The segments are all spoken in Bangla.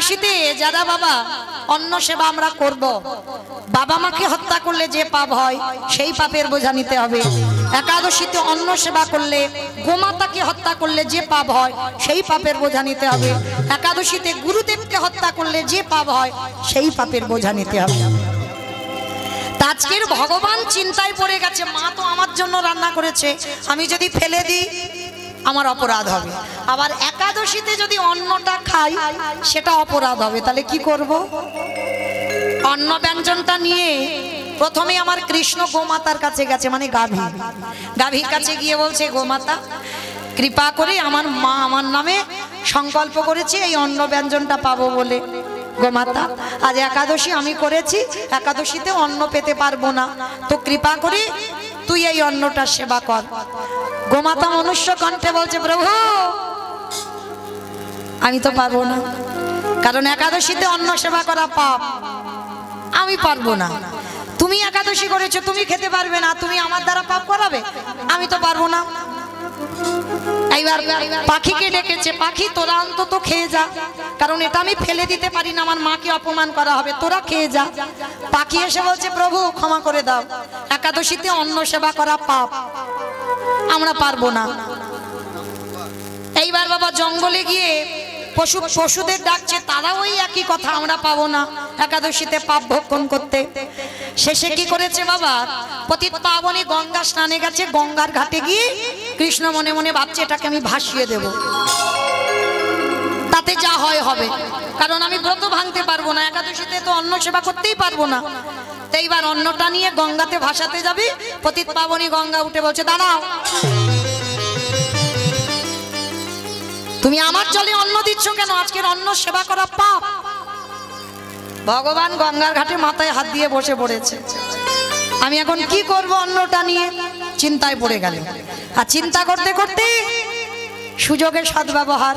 একাদশীতে যারা বাবা অন্ন সেবা আমরা করব, বাবা মাকে হত্যা করলে যে পাপ হয় সেই পাপের বোঝা নিতে হবে। একাদশীতে অন্ন সেবা করলে, গোমাতাকে হত্যা করলে যে পাপ হয় সেই পাপের বোঝা নিতে হবে। একাদশীতে গুরুদেবকে হত্যা করলে যে পাপ হয় সেই পাপের বোঝা নিতে হবে। আজকের ভগবান চিন্তায় পড়ে গেছে, মা তো আমার জন্য রান্না করেছে, আমি যদি ফেলে দিই আমার অপরাধ হবে। আবার একাদশীতে যদি অন্নটা খাই সেটা অপরাধ হবে, তাহলে কি করব? অন্ন ব্যঞ্জনটা নিয়ে প্রথমে আমার কৃষ্ণ গোমাতার কাছে গেছে, মানে গাভীর কাছে গিয়ে বলছে, গোমাতা কৃপা করে আমার মা আমার নামে সংকল্প করেছে এই অন্ন ব্যঞ্জনটা পাবো বলে। গোমাতা আজ একাদশী আমি করেছি, একাদশীতে অন্ন পেতে পারবো না, তো কৃপা করে তুই এই অন্নটা সেবা কর। গোমাতা মনুষ্য কণ্ঠে বলছে, প্রভু আমি তো পারবো না, কারণ একাদশীতে অন্ন সেবা করা পাপ, আমি পারবো না। তুমি একাদশী করেছো, তুমি খেতে পারবে না, তুমি আমার দ্বারা পাপ করাবে, আমি তো পারবো না। এইবার পাখিকে ডেকেছে, পাখি তোরা অন্তত খেয়ে যা, কারণ এটা আমি ফেলে দিতে পারি না, আমার মাকে অপমান করা হবে, তোরা খেয়ে যা। পাখি এসে বলছে, প্রভু ক্ষমা করে দাও, একাদশীতে অন্ন সেবা করা পাপ, আমরা পারবো না। এইবার বাবা জঙ্গলে গিয়ে পশুদের ডাকছে, তারা ওই একই কথা, আমরা পাবো না একাদশীতে পাপ ভক্ষণ করতে। শেষে কি করেছে বাবা, পতিত পাবনী গঙ্গা স্নানে গেছে, গঙ্গার ঘাটে গিয়ে কৃষ্ণ মনে মনে ভাবছে এটাকে আমি ভাসিয়ে দেব, তাতে যা হয় হবে, কারণ আমি ব্রত ভাঙতে পারবো না, একাদশীতে তো অন্ন সেবা করতেই পারবো না। তো এইবার অন্নটা নিয়ে গঙ্গাতে ভাসাতে যাবে, পতিত পাবনী গঙ্গা উঠে বলছে, দাঁড়াও, তুমি আমার জলে অন্ন দিচ্ছ কেন? আজকের অন্ন সেবা করা পাপ। ভগবান গঙ্গার ঘাটে মাথায় হাত দিয়ে বসে পড়েছে, আমি এখন কি করব অন্নটা নিয়ে, চিন্তায় পড়ে গেল। আর চিন্তা করতে করতে সুযোগের সদ্ব্যবহার।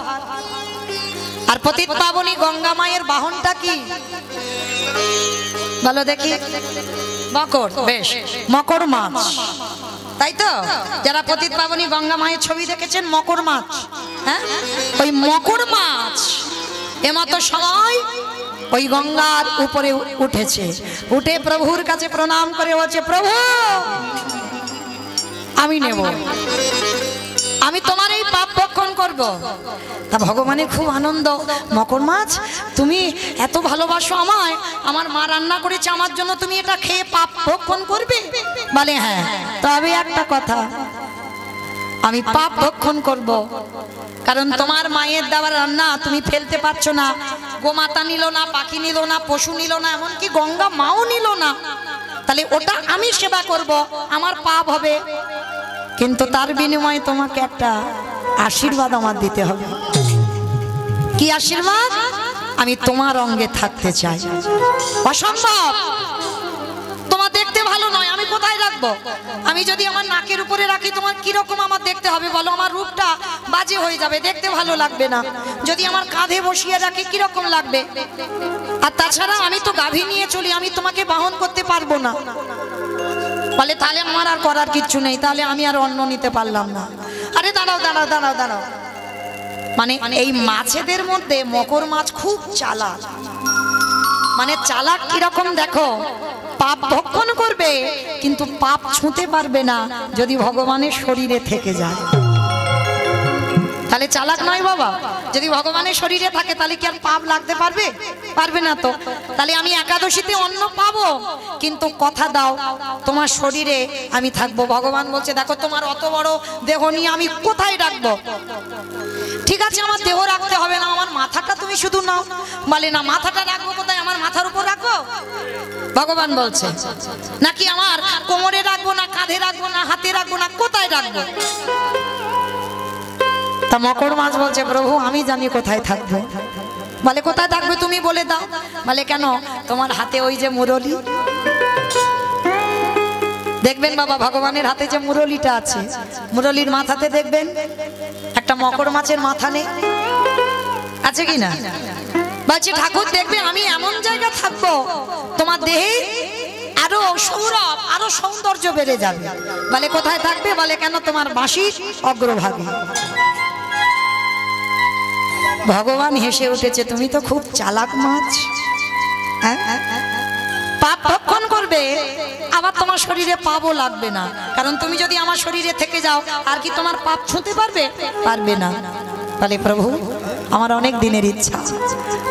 আর পতিত পাবনী গঙ্গা মায়ের বাহনটা কি বলো দেখি? মকর। বেশ, মকর মাছ, তাই তো? যারা পতিত পাবনী গঙ্গা মায়ের ছবি দেখেছেন, মকর মাছ, হ্যাঁ, ওই মকর মাছ এমতো সময় ওই গঙ্গার উপরে উঠেছে, উঠে প্রভুর কাছে প্রণাম করে বলছে, প্রভু আমি নেব, আমি তোমার এই পাপ ভক্ষণ করব। তা ভগবানের খুব আনন্দ, মকর মাছ তুমি এত ভালোবাসো আমায়, আমার মা রান্না করেছে আমার জন্য, তুমি এটা খেয়ে পাপ ভক্ষণ করবে? বলে হ্যাঁ, তবে একটা কথা, আমি পাপ ভক্ষণ করব, কারণ তোমার মায়ের দেওয়া রান্না তুমি ফেলতে পারছো না। গোমাতা নিল না, পাখি নিল না, পশু নিল না, এমনকি গঙ্গা মাও নিল না, তাহলে ওটা আমি সেবা করব, আমার পাপ হবে, কিন্তু তার বিনিময়ে তোমাকে একটা আশীর্বাদ আমার দিতে হবে। কি আশীর্বাদ? আমি তোমার অঙ্গে থাকতে চাই। অসম্ভব, তোমার দেখতে ভালো নয়, আমি কোথায় রাখবো? আমি যদি আমার নাকের উপরে রাখি তোমার কিরকম আমার দেখতে হবে বলো? আমার রূপটা বাজে হয়ে যাবে, দেখতে ভালো লাগবে না। যদি আমার কাঁধে বসিয়ে রাখি কিরকম লাগবে? আর তাছাড়া আমি তো গাভী নিয়ে চলি, আমি তোমাকে বাহন করতে পারবো না। বলে তাহলে আমার আর করার কিচ্ছু নেই, তাহলে আমি আর অন্ন নিতে পারলাম না। আরে দাঁড়াও দাঁড়াও দাঁড়াও দাঁড়াও, মানে এই মাছেদের মধ্যে মকর মাছ খুব চালাক। মানে চালাক কিরকম দেখো, পাপ ভক্ষণ করবে কিন্তু পাপ ছুঁতে পারবে না যদি ভগবানের শরীরে থেকে যায়, তাহলে চালাক নয় বাবা। যদি ভগবানের শরীরে থাকে তাহলে কি আর পাপ লাগতে পারবে? পারবে না তো। তাহলে আমি একাদশীতে অন্ন পাবো, কিন্তু কথা দাও তোমার শরীরে আমি থাকবো। ভগবান বলছে দেখো তোমার অত বড় দেহ নিয়ে আমি কোথায় রাখবো? ঠিক আছে আমার দেহ রাখতে হবে না, আমার মাথাটা তুমি শুধু নাও। বলে না, মাথাটা রাখবো কোথায়? আমার মাথার উপর রাখবো? ভগবান বলছে নাকি আমার কোমরে রাখবো না, কাঁধে রাখবো না, হাতে রাখবো না, কোথায় রাখবো? তা মকর মাছ বলছে প্রভু আমি জানি কোথায় থাকবো। বলে কোথায় থাকবে তুমি বলে দাও। বলে কেন? তোমার হাতে ওই যে মুরলি, দেখবেন বাবা ভগবানের হাতে যে মুরলিটা আছে, মুরলির মাথাতে দেখবেন একটা মকর মাছের মাথা নেই, আছে কি না? বলছে ঠাকুর দেখবে আমি এমন জায়গা থাকবো তোমার দেহে আরো সৌরভ, আরো সৌন্দর্য বেড়ে যাবে। বলে কোথায় থাকবে? বলে কেন তোমার বাঁশির অগ্রভাগে। ভগবান হেসে উঠেছে, তুমি তো খুব চালাক মাছ। পাপ ভক্ষণ করবে, আবার তোমার শরীরে পাপও লাগবে না, কারণ তুমি যদি আমার শরীরে থেকে যাও আর কি তোমার পাপ ছুঁতে পারবে? পারবে না। তাহলে প্রভু, আমার অনেক দিনের ইচ্ছা,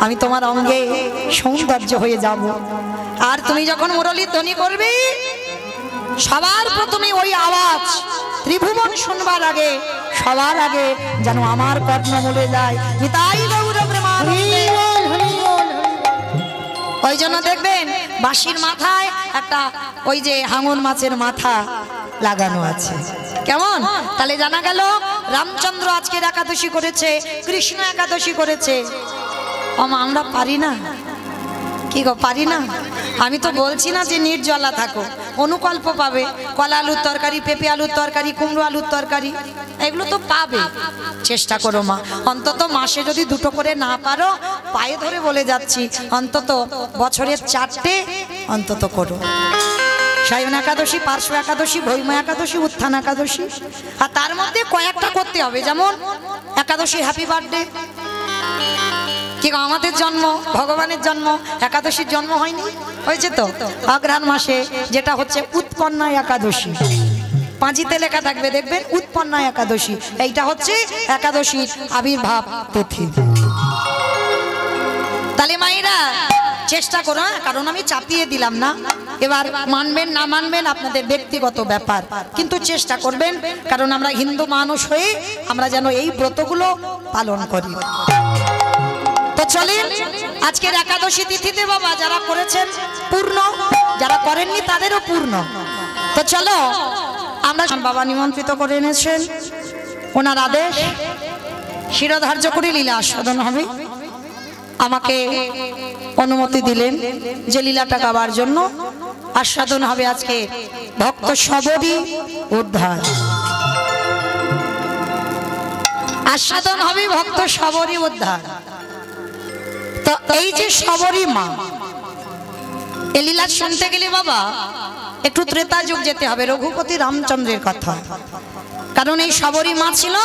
আমি তোমার অঙ্গে সৌন্দর্য হয়ে যাব। আর তুমি যখন মুরলী ধ্বনি করবে, সবার প্রথমে ওই আওয়াজ ত্রিভুবন শুনবার আগে, সবার আগে যেন আমার কর্ণমূলে যায়। নিতাই গৌর প্রেমানন্দে। ওই জন্য দেখবেন বাঁশির মাথায় একটা ওই যে হাঙর মাছের মাথা লাগানো আছে। কেমন? তাহলে জানা গেল রামচন্দ্র আজকের একাদশী করেছে, কৃষ্ণ একাদশী করেছে। আমরা পারি না? কি গো, পারি না? আমি তো বলছি না যে নির্জলা থাকো, অনুকল্প পাবে। কলা আলুর তরকারি, পেঁপে আলুর তরকারি, কুমড়ো আলুর তরকারি, এগুলো তো পাবে। চেষ্টা করো মা, অন্তত মাসে যদি দুটো করে না পারো, পায়ে ধরে বলে যাচ্ছি, অন্তত বছরের 4টে অন্তত করো। সায়ন একাদশী, পার্শ্ব একাদশী, ভৈম একাদশী, উত্থান একাদশী, আর তার মধ্যে কয়েকটা করতে হবে। যেমন একাদশী হ্যাপি বার্থডে। কি আমাদের জন্ম, ভগবানের জন্ম, একাদশীর জন্ম হয়নি? হয়েছে তো অগ্রহায়ণ মাসে, যেটা হচ্ছে উৎপন্না একাদশী। পাঁজিতে লেখা থাকবে, দেখবেন উৎপন্না একাদশী। এইটা হচ্ছে একাদশীর আবির্ভাব তিথি। তাহলে মায়েরা চেষ্টা করো, কারণ আমি চাপিয়ে দিলাম না। এবার মানবেন না মানবেন আপনাদের ব্যক্তিগত ব্যাপার, কিন্তু চেষ্টা করবেন, কারণ আমরা হিন্দু মানুষ হয়ে আমরা যেন এই ব্রতগুলো পালন করি। তো চলেন আজকের একাদশী তিথিতে বাবা যারা করেছেন পূর্ণ, যারা করেননি তাদেরও পূর্ণ। তো চলো আমরা, বাবা নিমন্ত্রিত করে এনেছেন, ওনার আদেশ শিরোধার্য করে লীলা আস্বাদন হবে। আমাকে অনুমতি দিলেন যে লীলাটা গাবার জন্য। আস্বাদন হবে আজকে ভক্ত সবরী উদ্ধার। আস্বাদন হবে ভক্ত সবরী উদ্ধার। তো এই যে সবরী মা, এই লীলা শুনতে গেলে বাবা একটু ত্রেতা যুগ যেতে হবে, রঘুপতি রামচন্দ্রের কথা। কারণ এই সবরী মা ছিল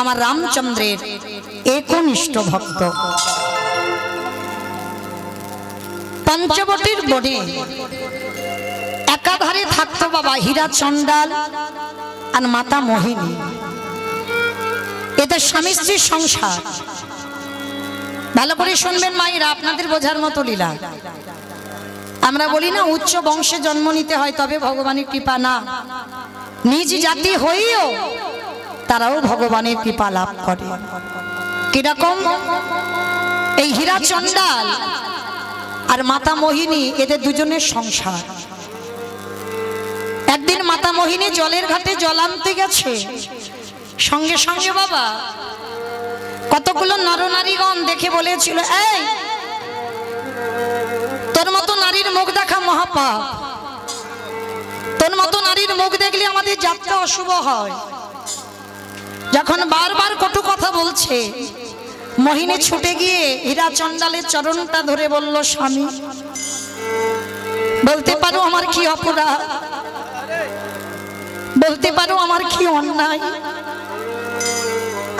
আমার রামচন্দ্রের একনিষ্ঠ ভক্ত। পঞ্চবটির বনে একাধারে থাকতো বাবা হীরা চণ্ডাল আর মাতা মোহিনী। এদের স্বামী স্ত্রীর সংসার। ভালো করে শুনবেন মায়েরা, আপনাদের বোঝার মতো লীলা। আমরা বলি না উচ্চ বংশে জন্ম নিতে হয় তবে ভগবানের কৃপা, না, নিজ জাতি হয়েও তারাও ভগবানের কৃপা লাভ করে। কিরকম? এই হীরা চণ্ডাল আর মাতা মোহিনী, এদের দুজনের সংসার। একদিন মাতা মোহিনী জলের ঘাটে জল আনতে গেছে, সঙ্গে সঙ্গে বাবা কতগুলো নরনারীগণ দেখে বলেছিল, এই তোর মতো নারীর মুখ দেখা মহাপাপ, তোর মতো নারীর মুখ দেখলে আমাদের যাত্রা অশুভ হয়। যখন বারবার কটু কথা বলছে, মোহিনী ছুটে গিয়ে হীরা চণ্ডালের চরণটা ধরে বলল, স্বামী বলতে পারো আমার কি অপরাধ, বলতে পারো আমার কি অন্যায়।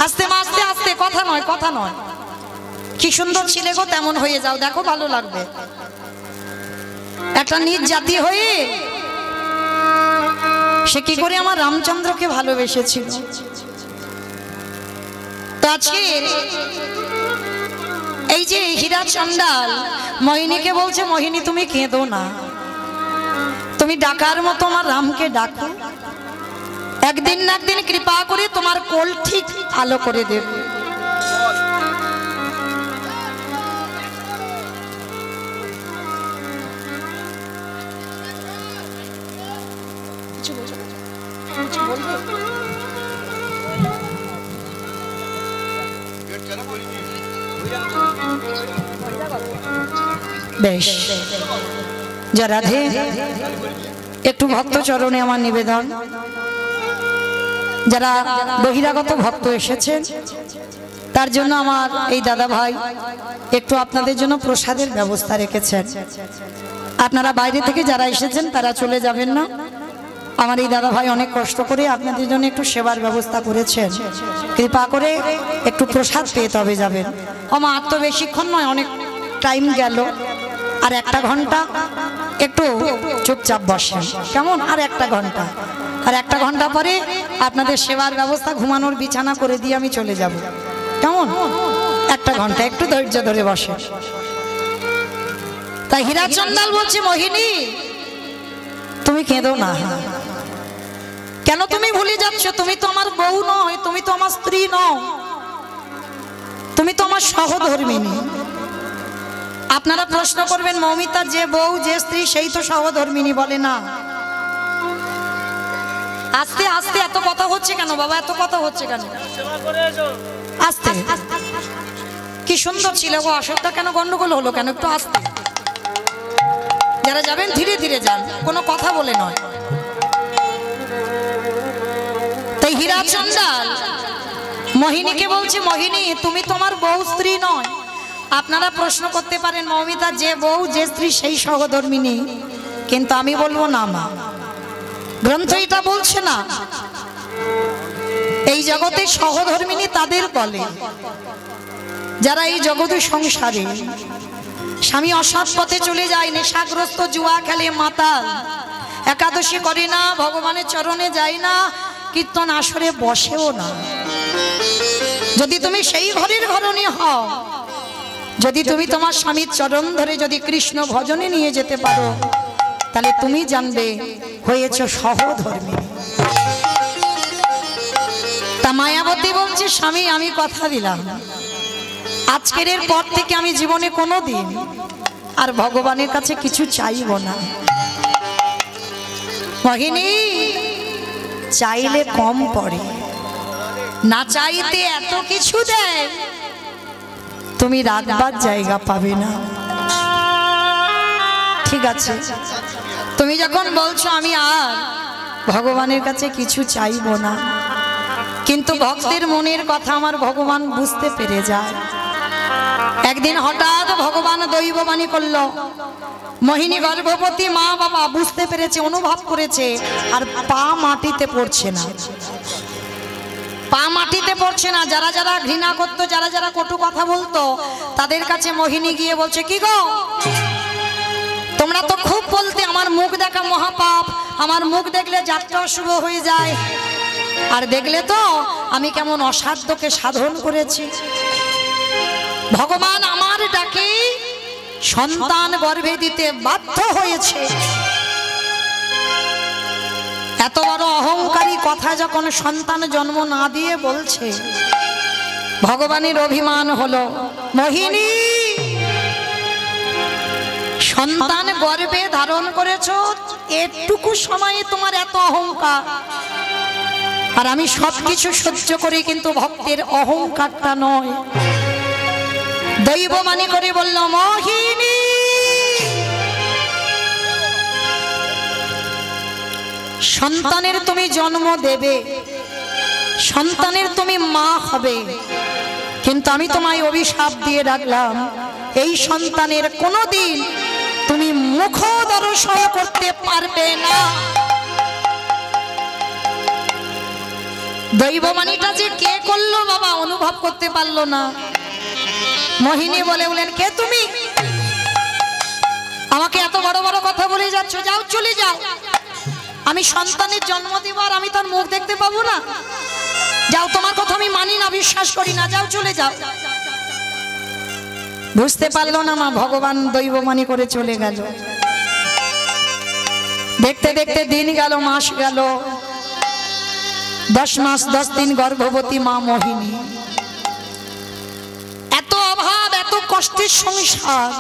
আস্তে আস্তে আস্তে, কথা নয়, কথা নয়। কি সুন্দর ছিলে গো, তেমন হয়ে যাও, দেখো ভালো লাগবে। একটা নিজ জাতি হয়ে সে কি করে আমার রামচন্দ্রকে ভালোবেসেছিল। তো আজকে এই যে হীরা চণ্ডাল মোহিনীকে বলছে, মোহিনী তুমি কেঁদো না, তুমি ডাকার মতো আমার রামকে ডাকো, একদিন না একদিন কৃপা করে তোমার কোল ঠিক ভালো করে দেবে। বেশ, যা রাধে, একটু ভক্ত চরণে আমার নিবেদন। যারা বহিরাগত ভক্ত এসেছেন তার জন্য আমার এই দাদা ভাই একটু আপনাদের জন্য প্রসাদের ব্যবস্থা রেখেছেন। আপনারা বাইরে থেকে যারা এসেছেন তারা চলে যাবেন না, আমার এই দাদা ভাই অনেক কষ্ট করে আপনাদের জন্য একটু সেবার ব্যবস্থা করেছেন, কৃপা করে একটু প্রসাদ পেয়ে তবে যাবেন। আমার আর তো বেশিক্ষণ নয়, অনেক টাইম গেল, আর 1 ঘন্টা একটু চুপচাপ বসেন কেমন, আর 1 ঘন্টা, আর 1 ঘন্টা পরে আপনাদের সেবার ব্যবস্থা, ঘুমানোর বিছানা করে দিয়ে আমি চলে যাব কেমন। 1 ঘন্টা একটু ধৈর্য ধরে বসে। তাই হীরা চন্দাল বলছি, মোহিনী তুমি কেঁদো না, কেন তুমি ভুলে যাচ্ছ? তুমি তো আমার বউ নয়, তুমি তো আমার স্ত্রী নও, তুমি তো আমার সহধর্মিনী। আপনারা প্রশ্ন করবেন, মৌমিতা যে বউ যে স্ত্রী সেই তো সহধর্মিনী, বলে না। আস্তে আস্তে এত কথা হচ্ছে কেন বাবা, এত কথা হচ্ছে কেন? আস্তে, কি সুন্দর ছিল গো, আসরটা কেন গন্ডগোল হলো কেন? একটু আস্তে, যারা যাবেন ধীরে ধীরে যান, কোনো কথা বলে নয়। তাই হীরা চন্দাল মোহিনীকে বলছে, মোহিনী তুমি তোমার বউ স্ত্রী নয়। আপনারা প্রশ্ন করতে পারেন, মৌমিতা যে বউ যে স্ত্রী সেই সহধর্মিনী, কিন্তু আমি বলবো না মা, গ্রন্থ এটা বলছে না। এই জগতে সহধর্মিনী তাদের বলে যারা এই জগতে সংসারে স্বামী অসৎ পথে চলে যায়, নেশাগ্রস্ত, জুয়া খেলে, মাতাল, একাদশী করে না, ভগবানের চরণে যায় না, কীর্তন আসরে বসেও না। যদি তুমি সেই ঘরের ঘরণী হও, যদি তুমি তোমার স্বামীর চরণ ধরে যদি কৃষ্ণ ভজনে নিয়ে যেতে পারো, তাহলে তুমি জানবে হয়েছে সহধর্মিনী। তা মায়াবতী বলছে, স্বামী আমি কথা দিলাম, আজকের পর থেকে আমি জীবনে কোনো দিন আর ভগবানের কাছে কিছু চাইব না। মোহিনী চাইলে কম পড়ে, না চাইতে এত কিছু দেয়, তুমি রাখবার জায়গা পাবে না। ঠিক আছে, তুমি যখন বলছো আমি আর ভগবানের কাছে কিছু চাইব না, কিন্তু ভক্তের মনের কথা আমার ভগবান বুঝতে পেরে যায়। একদিন হঠাৎ ভগবান দৈববাণী করলো, মোহিনী গর্ভবতী, মা বাবা বুঝতে পেরেছে, অনুভব করেছে, আর পা মাটিতে পড়ছে না, পা মাটিতে পড়ছে না। যারা যারা ঘৃণা করতো, যারা যারা কটু কথা বলতো, তাদের কাছে মোহিনী গিয়ে বলছে, কি গো তোমরা তো খুব বলতে আমার মুখ দেখা মহাপাপ, আমার মুখ দেখলে যাত্রা শুভ হয়ে যায়, আর দেখলে তো আমি কেমন অসাধ্যকে সাধন করেছি। ভগবান আমার ডাকে সন্তান গর্ভে দিতে বাধ্য হয়েছে। এত বড় অহংকারী কথা যখন সন্তান জন্ম না দিয়ে বলছে, ভগবানের অভিমান হলো, মোহিনী সন্তান গর্ভে ধারণ করেছো, এটুকু সময়ে তোমার এত অহংকার, আর আমি সবকিছু সহ্য করি, কিন্তু ভক্তের অহংকারটা নয়। দৈববাণী করে বলল, মোহিনী সন্তানের তুমি জন্ম দেবে, সন্তানের তুমি মা হবে, কিন্তু আমি তোমায় অভিশাপ দিয়ে রাখলাম, এই সন্তানের কোনোদিন তুমি মুখ দর্শন করতে পারবে না। দৈববাণীটা যে কে করলো বাবা অনুভব করতে পারলো না। মোহিনী বলেন, কে তুমি? আমাকে এত বড় বড় কথা বলে যাচ্ছ, যাও চলে যাও, আমি সন্তানের জন্ম দিব আর আমি তার মুখ দেখতে পাবো না, যাও, তোমার কথা আমি মানি না, বিশ্বাস করি না, যাও চলে যাও। বুঝতে পারলো না মা, ভগবান দৈববাণী করে চলে গেল। দেখতে দেখতে দিন গেল, মাস গেল, 10 মাস 10 দিন গর্ভবতী মা মোহিনী। এত অভাব, এত কষ্টের সংসার,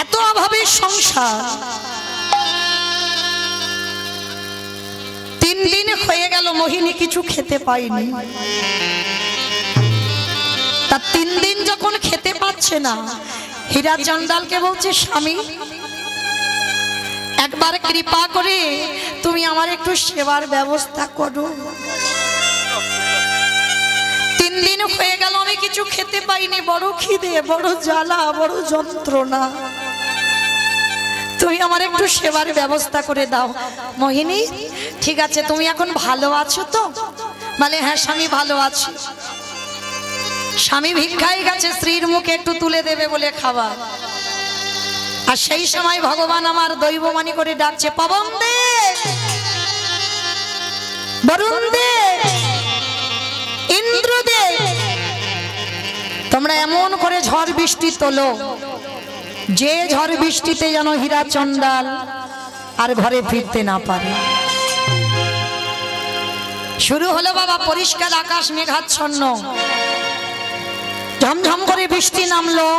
এত অভাবের সংসার। 3 দিন হয়ে গেল মোহিনী কিছু খেতে পায়নি। তা 3 দিন যখন খেতে পাচ্ছে না, হীরা চন্দালকে বলছে, স্বামী একবার কৃপা করে তুমি আমার একটু সেবার ব্যবস্থা করো। 3 দিন হয়ে গেল আমি কিছু খেতে পাইনি, বড় খিদে, বড় জ্বালা, বড় যন্ত্রণা। তুমি আমার একটু সেবার ব্যবস্থা করে দাও। মোহিনী, ঠিক আছে, তুমি এখন ভালো আছো তো? বলে হ্যাঁ স্বামী, ভালো আছি। স্বামী ভিক্ষায় গেছে, স্ত্রীর মুখে একটু তুলে দেবে বলে খাবার। আর সেই সময় ভগবান আমার দৈববাণী করে ডাকছে, পবন দে, বরুণ দে, ইন্দ্র দে, তোমরা এমন করে ঝড় বৃষ্টি তোলো যে ঝড় বৃষ্টিতে যেন হীরা চন্ডাল আর ঘরে ফিরতে না পারে। শুরু হলো বাবা পরিষ্কার আকাশ মেঘাচ্ছন্ন, ঝমঝম করে বৃষ্টি নামলো,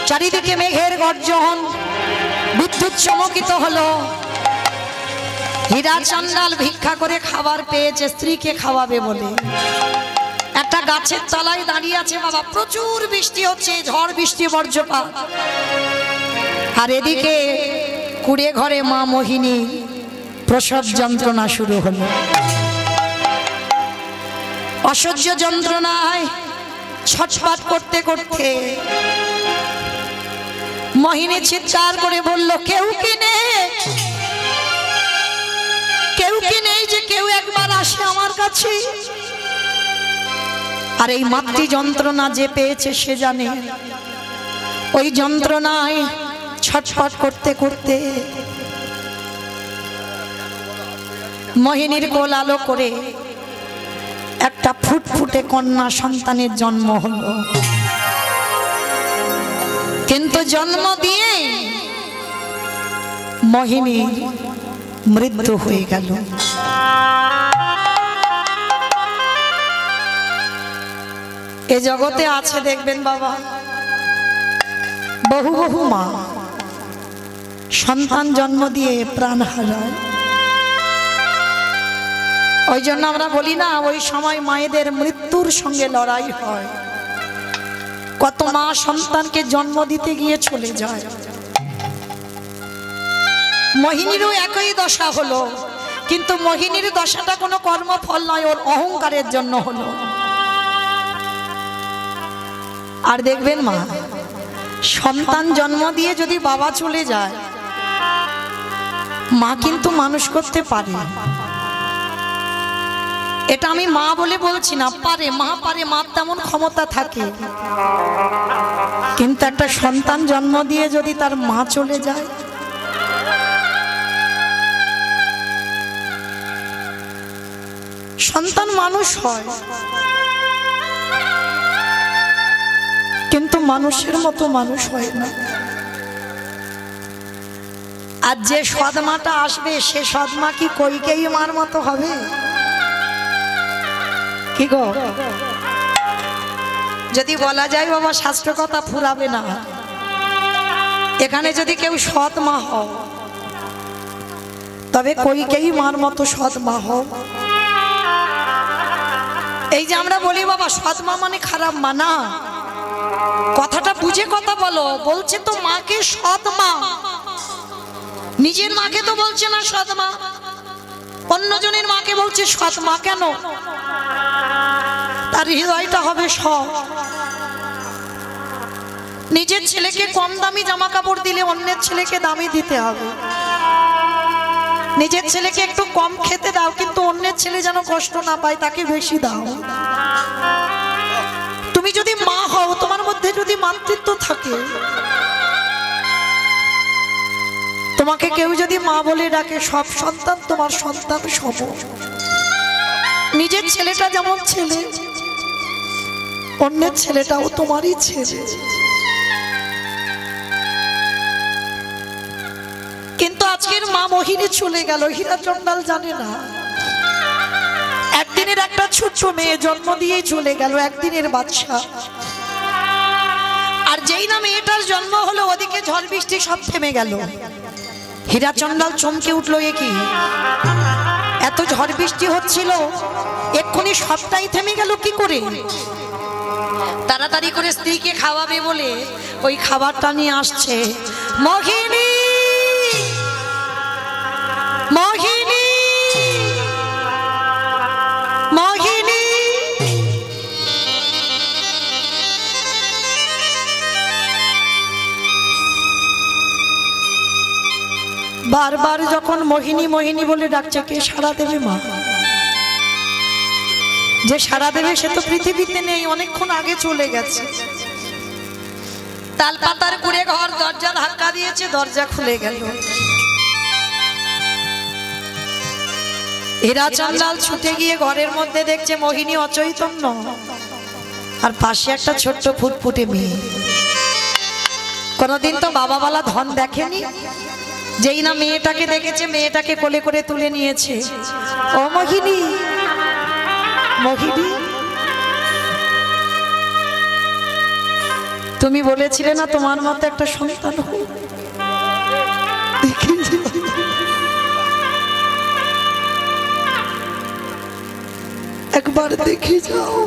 চারিদিকে মেঘের গর্জন, বিদ্যুৎ চমকিত হলো। হীরা চন্ডাল ভিক্ষা করে খাবার পেয়েছে স্ত্রীকে খাওয়াবে বলে, একটা গাছের তলায় দাঁড়িয়ে আছে বাবা। প্রচুর বৃষ্টি হচ্ছে, ঝড় বৃষ্টি বজ্রপাত। আর এদিকে কুড়ে ঘরে মা মোহিনী প্রসব যন্ত্রণা শুরু হলো। অসহ্য যন্ত্রণায় ছটফট করতে করতে মোহিনী চিৎকার করে বলল, কেউ কি নেই, কেউ কি নেই যে কেউ একবার আসে আমার কাছে। আর এই মাতৃ যন্ত্রণা যে পেয়েছে সে জানে, ওই যন্ত্রণায় ছটফট করতে করতে মোহিনীর কোল আলো করে একটা ফুটফুটে কন্যা সন্তানের জন্ম হলো। কিন্তু জন্ম দিয়ে মোহিনীর মৃত্যু হয়ে গেল। এ জগতে আছে দেখবেন বাবা, বহু বহু মা সন্তান জন্ম দিয়ে প্রাণ হারায়। ওই জন্য আমরা বলি না, ওই সময় মায়েদের মৃত্যুর সঙ্গে লড়াই হয়। কত মা সন্তানকে জন্ম দিতে গিয়ে চলে যায়। মোহিনীরও একই দশা হলো, কিন্তু মোহিনীর দশাটা কোনো কর্মফল নয়, ওর অহংকারের জন্য হলো। আর দেখবেন মা সন্তান জন্ম দিয়ে যদি বাবা চলে যায়, মা কিন্তু মানুষ করতে পারে। এটা আমি মা বলে বলছি না, পারে, মা পারে, মার তেমন ক্ষমতা থাকে। কিন্তু একটা সন্তান জন্ম দিয়ে যদি তার মা চলে যায়, সন্তান মানুষ হয় কিন্তু মানুষের মতো মানুষ হয় না। আর যে সদমাটা আসবে সে সদমা কি কইকেই মার মতো হবে? কি গো, যদি বলা যায় বাবা শাস্ত্র কথা ফুরাবে না। এখানে যদি কেউ সৎ মা হও, তবে কইকেই মার মতো সৎ মা হও। এই যে আমরা বলি বাবা সৎ মা মানে খারাপ মা না, কথাটা বুঝে কথা বলো। বলছে তো মাকে সৎ মা, নিজের মাকে তো বলছে না সৎ মা, অন্যজনের মাকে বলছে সৎ মা। কেন? তার হৃদয়টা হবে সৎ। নিজের ছেলেকে কম দামি জামা কাপড় দিলে অন্যের ছেলেকে দামি দিতে হবে। নিজের ছেলেকে একটু কম খেতে দাও, কিন্তু অন্যের ছেলে যেন কষ্ট না পায় তাকে বেশি দাও। তুমি যদি মা হও, তোমার মধ্যে যদি মাতৃত্ব থাকে, তোমাকে কেউ যদি মা বলে ডাকে, সব সন্তান তোমার সন্তান সম। নিজের ছেলেটা যেমন ছেলে, অন্যের ছেলেটাও তোমারই ছেলে। কিন্তু আজকের মা মোহিনী চলে গেল, হীরা চন্ডাল জানে না। একদিনের একটা ছোট্ট মেয়ে জন্ম দিয়ে চলে গেল, একদিনের বাচ্চা। আর যেই না মেয়েটার জন্ম হলো, ওদিকে ঝড় বৃষ্টি সব থেমে গেল। হীরা চন্ডাল চমকে উঠলো, এ কি, এত ঝড় বৃষ্টি হচ্ছিল, এক্ষুনি সবটাই থেমে গেল কি করে? তাড়াতাড়ি করে স্ত্রীকে খাওয়াবে বলে ওই খাবারটা নিয়ে আসছে। মোহিনী, মোহিনী, মোহিনী। বারবার যখন মোহিনী মোহিনী বলে ডাকছে, কে সাড়া দেবে মা? যে সাড়া দেবে সে তো পৃথিবীতে নেই, অনেকক্ষণ আগে চলে গেছে। তালপাতার কুড়ে ঘর, দরজা ধাক্কা দিয়েছে, দরজা খুলে গেল। হীরা চন্দাল ছুটে গিয়ে ঘরের মধ্যে দেখছে মোহিনী অচৈতন্য, আর পাশে একটা ছোট্ট ফুটফুটে মেয়ে। কোনদিন তো বাবা বলা ধন দেখেনি, যেই না মেয়েটাকে দেখেছে মেয়েটাকে কোলে করে তুলে নিয়েছে। ও মোহিনী, মোহিনী, তুমি বলেছিলে না তোমার মতো একটা সন্তান হোক, একবার দেখে যাও,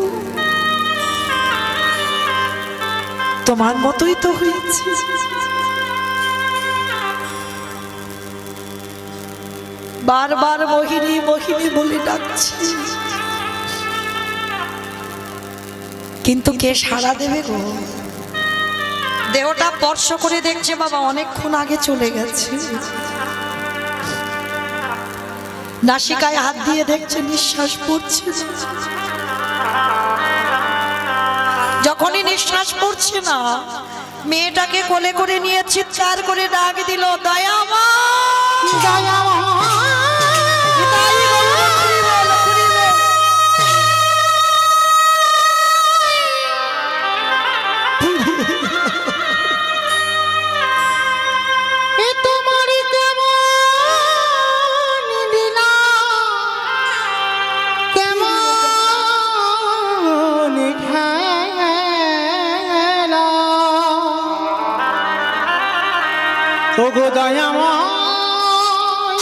তোমার মতোই তো হয়েছে। বারবার মোহিনী মোহিনী বলে ডাকছি, কিন্তু কে সাড়া দেবে গো? দেহটা স্পর্শ করে দেখছে বাবা অনেকক্ষণ আগে চলে গেছে। নাসিকায় হাত দিয়ে দেখছে নিঃশ্বাস পড়ছে না। যখনই নিঃশ্বাস পড়ছে না, মেয়েটাকে কোলে করে নিয়ে চিৎকার করে ডাক দিল, দয়া মা, দয়া মা।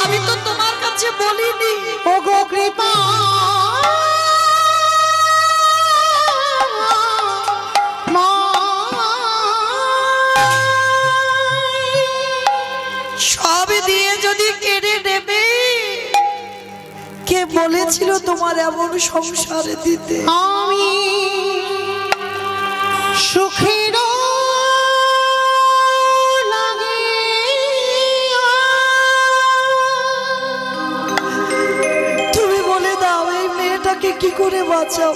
আমি তো তোমার কাছে বলিনি, ওগো কৃপা সব দিয়ে যদি কেড়ে নেবে, কে বলেছিল তোমার এমন সংসারে দিতে? আমি সুখের কি করে বাঁচাও?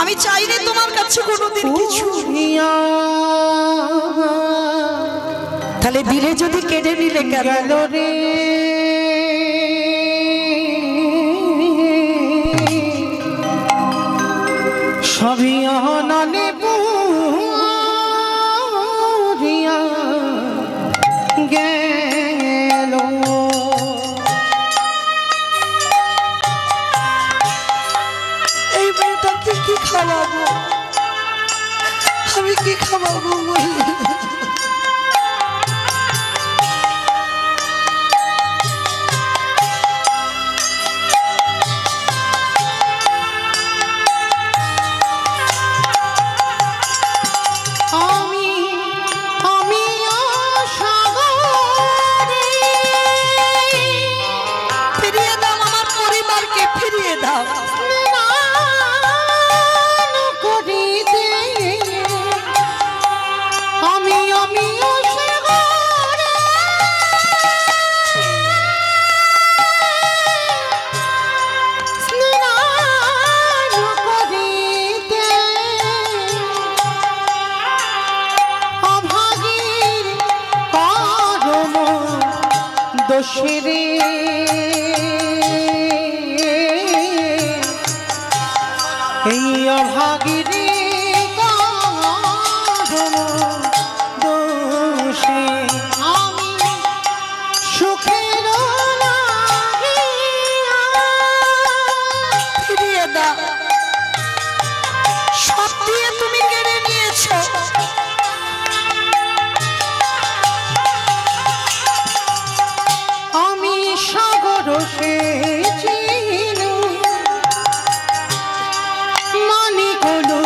আমি চাইনি তোমার কাছে কোনোদিন কিছু, তাহলে দিলে যদি কেড়ে নিলে গেল রে। সবই অনানে পুরিয়া গেল। এই মেয়েটাকে কি খাওয়াবো? আমি কি খাওয়াবো? দোষেরে এই অভাগীরে দোষে আমি সুখের ফিরিয়ে দাও। সব দিয়ে তুমি কেড়ে নিয়েছো। মানিক হলো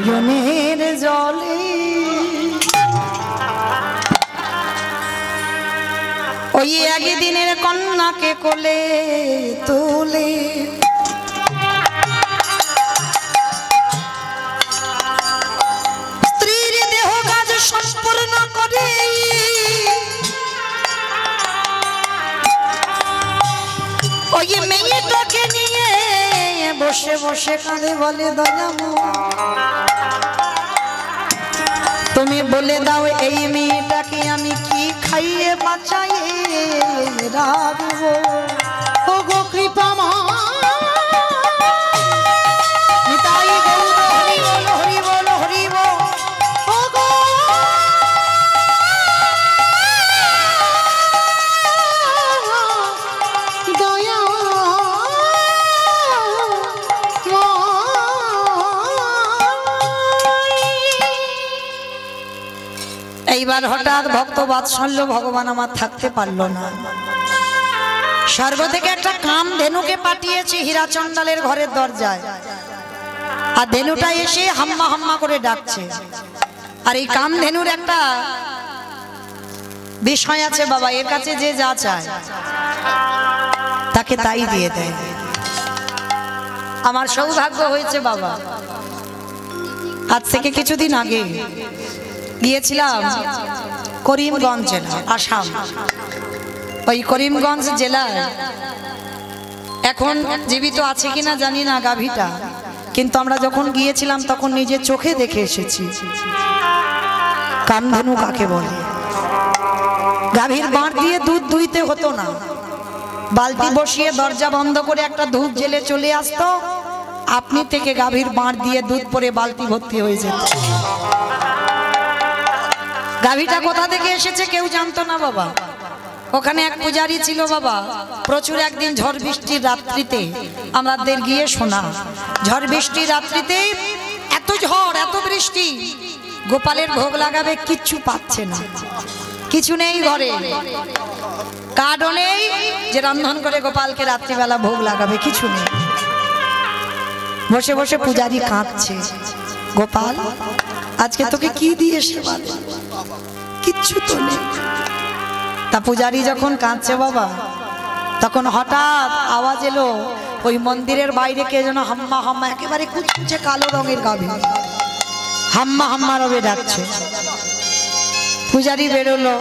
নয়নের জলে ওই একদিনের কন্যাকে কোলে তুলে স্ত্রীর দেহ কাজ সম্পূর্ণ করে ওই মেয়েটাকে নিয়ে বসে বসে কাঁদে বলে দয়াময় তুমি বলে দাও এই মেয়েটাকে আমি কি খাইয়ে বাঁচাইয়ে রাখবো ও গো কৃপামা নিতাই গৌর হরি বল হরি বল হরি বল ও গো দয়া এইবার হঠাৎ ভক্ত বাৎসল্য ভগবান আমার থাকতে পারলো না স্বর্গ থেকে একটা কাম ধেনুকে পাঠিয়েছে হীরাচন্দালের ঘরের দরজায় আর ধেনুটা এসে হাম্মা হাম্মা করে ডাকছে আর এই কাম ধেনুর একটা বিষয় আছে বাবা এর কাছে যে যা চায় তাকে তাই দিয়ে দেয় আমার সৌভাগ্য হয়েছে বাবা আজ থেকে কিছুদিন আগে গিয়েছিলাম করিমগঞ্জ জেলা আসাম ওই করিমগঞ্জ জেলায় এখন জীবিত আছে কিনা জানি না গাভীটা কিন্তু আমরা যখন গিয়েছিলাম তখন নিজের চোখে দেখে এসেছি কামধেনু কাকে বলে গাভীর বাঁট দিয়ে দুধ দুইতে হতো না বালতি বসিয়ে দরজা বন্ধ করে একটা ধূপ জেলে চলে আসতো আপনি থেকে গাভীর বাঁট দিয়ে দুধ পরে বালতি ভর্তি হয়ে যেত গাভীটা কোথা থেকে এসেছে কেউ জানতো না বাবা ওখানে এক পূজারী ছিল বাবা প্রচুর একদিন ঝড় বৃষ্টির রাত্রিতে আমাদের গিয়ে শোনা ঝড় বৃষ্টির রাত্রিতে এত ঝড় এত বৃষ্টি গোপালের ভোগ লাগাবে কিচ্ছু পাচ্ছে না কিছু নেই ঘরে কার্ডও নেই যে রন্ধন করে গোপালকে রাত্রিবেলা ভোগ লাগাবে কিছু নেই বসে বসে পূজারী কাঁদছে গোপাল আজকে তোকে কি দিয়ে সেবা দেব কিচ্ছু তো নেই তা পূজারী যখন কাঁদছে বাবা তখন হঠাৎ আওয়াজ এলো ওই মন্দিরের বাইরে কে যেন হাম্মা হাম্মা একেবারে কুচকুচে কালো রঙের গাভী হাম্মা হাম্মা রবে ডাকছে পূজারী বেরোলো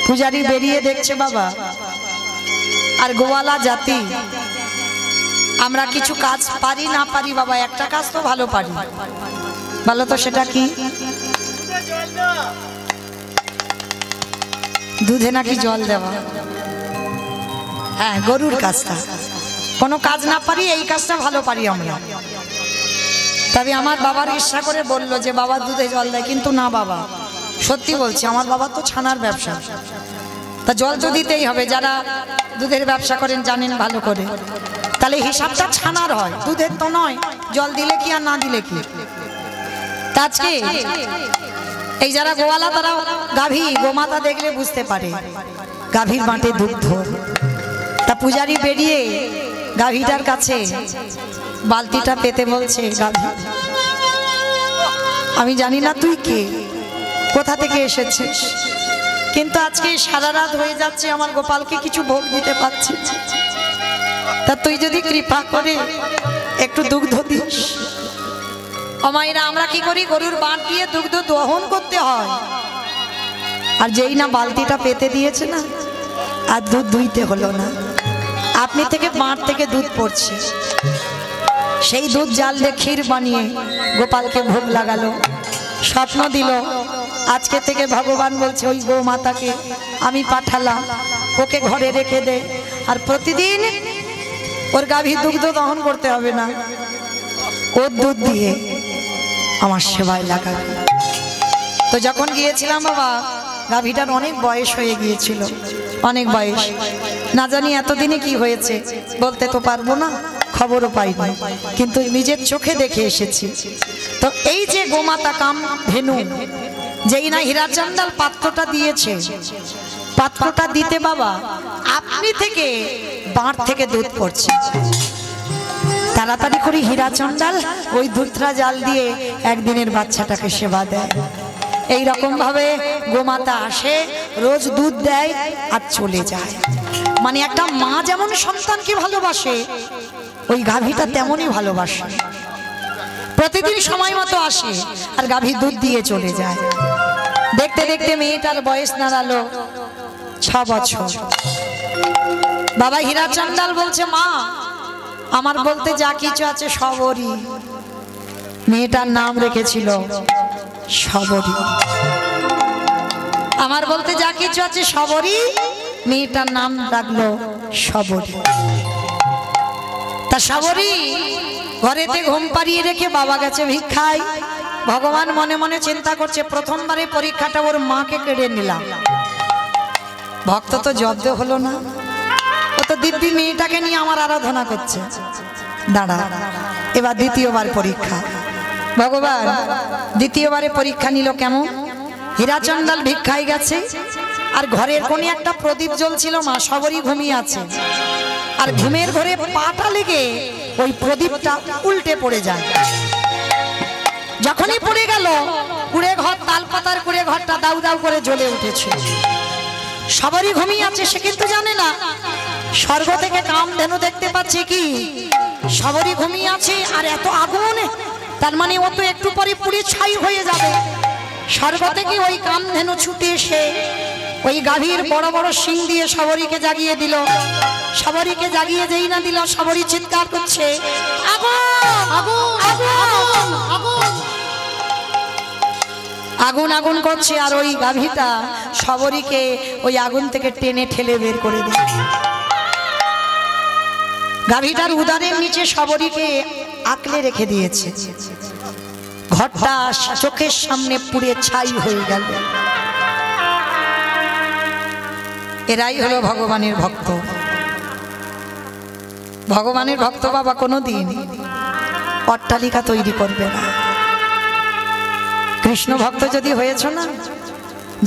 পূজারী বেরিয়ে দেখছে বাবা আর গোয়ালা জাতি আমরা কিছু কাজ পারি না পারি বাবা একটা কাজ তো ভালো পারি ভালো তো সেটা কি দুধে নাকি জল দেওয়া হ্যাঁ গরুর কাজটা কোনো কাজ না পারি এই কাজটা ভালো পারি আমরা তবে আমার বাবার ইচ্ছা করে বলল যে বাবা দুধে জল দেয় কিন্তু না বাবা সত্যি বলছি আমার বাবা তো ছানার ব্যবসা তা জল তো দিতেই হবে যারা দুধের ব্যবসা করেন জানেন ভালো করে তাহলে হিসাবটা ছানার হয় দুধের তো নয় জল দিলে কি আর না দিলে কি আজকে এই যারা গোয়ালা তারা গাভী গোমাতা দেখলে বুঝতে পারে গাভীর বাঁটে দুগ্ধ তা পূজারী বেরিয়ে গাভীটার কাছে বালতিটা পেতে বলছে গাভী আমি জানি না তুই কে কোথা থেকে এসেছিস কিন্তু আজকে সারা রাত হয়ে যাচ্ছে আমার গোপালকে কিছু ভোগ দিতে পারছি তা তুই যদি কৃপা করে একটু দুগ্ধ দিস আমায়রা আমরা কি করি গরুর বাঁট দিয়ে দুগ্ধ দহন করতে হয় আর যেই না বালতিটা পেতে দিয়েছে না আর দুধ দুইতে হলো না আপনি থেকে বাঁট থেকে দুধ পড়ছে সেই দুধ জাল দিয়ে ক্ষীর বানিয়ে গোপালকে ভোগ লাগালো স্বপ্ন দিল আজকে থেকে ভগবান বলছে ওই গো মাতাকে আমি পাঠালাম ওকে ঘরে রেখে দে আর প্রতিদিন ওর গাভী দুগ্ধ দহন করতে হবে না ওর দুধ দিয়ে আমার সেবায় লাগাবে তো যখন গিয়েছিলাম বাবা গাভীটার অনেক বয়স হয়ে গিয়েছিল অনেক বয়স না জানি এতদিনে কি হয়েছে বলতে তো পারবো না খবরও পাইনি কিন্তু নিজের চোখে দেখে এসেছি তো এই যে গোমাতা কাম ধেনু যেই না হীরাচন্দাল পাত্রটা দিয়েছে পাত্রটা দিতে বাবা আপনি থেকে বাঁট থেকে দুধ পড়ছে তাড়াতাড়ি করে হীরা চন্ডাল ওই দুধরা জাল দিয়ে একদিনের বাচ্চাটাকে সেবা দেয়। এই রকম ভাবে গোমাতা আসে, রোজ দুধ দেয় আর চলে যায়। মানে একটা মা যেমন সন্তানকে ভালোবাসে, ওই গাভীটা তেমনই ভালোবাসে। প্রতিদিন সময় মতো আসে আর গাভী দুধ দিয়ে চলে যায়। দেখতে দেখতে মেয়েটার বয়স দাঁড়ালো 6 বছর। বাবা হীরা চন্ডাল বলছে, মা আমার বলতে যা কিছু আছে সবরই। মেয়েটার নাম রেখেছিল সবরী। আমার বলতে যা কিছু আছে সবরই, মেয়েটার নাম রাখলো সবরী। তা সবরী ঘরেতে ঘুম পাড়িয়ে রেখে বাবা গেছে ভিক্ষায়। ভগবান মনে মনে চিন্তা করছে, প্রথমবারে পরীক্ষাটা ওর মাকে কেড়ে নিলাম, ভক্ত তো জব্দ হলো না, ও তো দিব্যি মেয়েটাকে নিয়ে আমার আরাধনা করছে। দাঁড়া, এবার দ্বিতীয়বার পরীক্ষা। ভগবান দ্বিতীয়বারে পরীক্ষা নিল কেমন? হীরা চন্ডাল ভিক্ষায় গেছে আর ঘরের কোণে একটা প্রদীপ জ্বলছিল, মা সবরই ঘুমিয়ে আছে। আর ঘুমের ঘরে পাটা লেগে ওই প্রদীপটা উল্টে পড়ে যায়। যখনই পড়ে গেল, কুড়ে ঘর, তালপাতার কুড়ে ঘরটা দাউ দাউ করে জ্বলে উঠেছে। সবরই ঘুমিয়ে আছে, সে কিন্তু জানে না স্বর্গ থেকে কামধেনু দেখতে পাচ্ছে কি সবরই ঘুমিয়ে আছে আর এত আগুন, তার মানে ও তো একটু পরে পুড়ে ছাই হয়ে যাবে। স্বর্গ থেকে ওই কামধেনু ছুটে এসে ওই গাভীর বড় বড় শিং দিয়ে সবরীকে জাগিয়ে দিল। সবরীকে জাগিয়ে যেই না দিল, সবরী চিৎকার করছে, আগুন আগুন আগুন আগুন আগুন আগুন করছে। আর ওই গাভীটা সবরীকে ওই আগুন থেকে টেনে ঠেলে বের করে দেয়। গাভীটার উদরের নিচে সবরীকে আঁকলে রেখে দিয়েছে। ঘরটা চোখের সামনে পুড়ে ছাই হয়ে গেল। এরাই হলো ভগবানের ভক্ত। ভগবানের ভক্ত বাবা কোনোদিন অট্টালিকা তৈরি করবে না। কৃষ্ণ ভক্ত যদি হয়েছ না,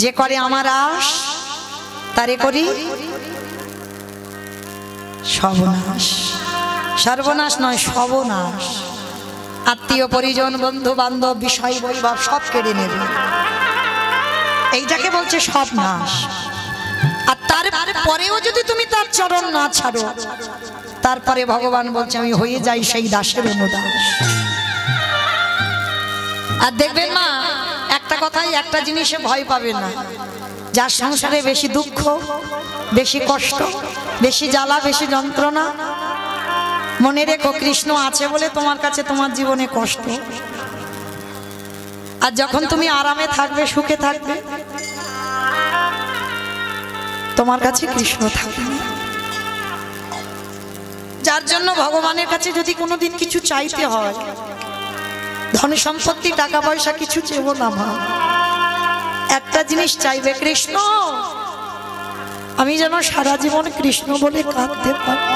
যে করে আমার আশ তারে করি সর্বনাশ। সর্বনাশ নয়, সর্বনাশ। আত্মীয় পরিজন, বন্ধু বান্ধব, বিষয় বৈভব সব কেড়ে নেবে, এইটাকে বলছে সব নাশ। আর তারপরেও যদি তুমি তার চরণ না ছাড়ো, তারপরে ভগবান বলছে আমি হয়ে যাই সেই দাসের অনুদাস। আর দেখবেন মা, একটা কথাই, একটা জিনিসে ভয় পাবে না। যার সংসারে বেশি দুঃখ, বেশি কষ্ট, বেশি জ্বালা, বেশি যন্ত্রণা, মনে রেখো কৃষ্ণ আছে বলে তোমার কাছে তোমার জীবনে কষ্ট। আর যখন তুমি আরামে থাকবে, সুখে থাকবে, তোমার কাছে কৃষ্ণ থাকবে না। যার জন্য ভগবানের কাছে যদি কোনোদিন কিছু চাইতে হয়, ধন সম্পত্তি, টাকা পয়সা কিছু চেয়েও না, মা একটা জিনিস চাইবে, কৃষ্ণ আমি যেন সারা জীবন কৃষ্ণ বলে কাঁদতে পারি।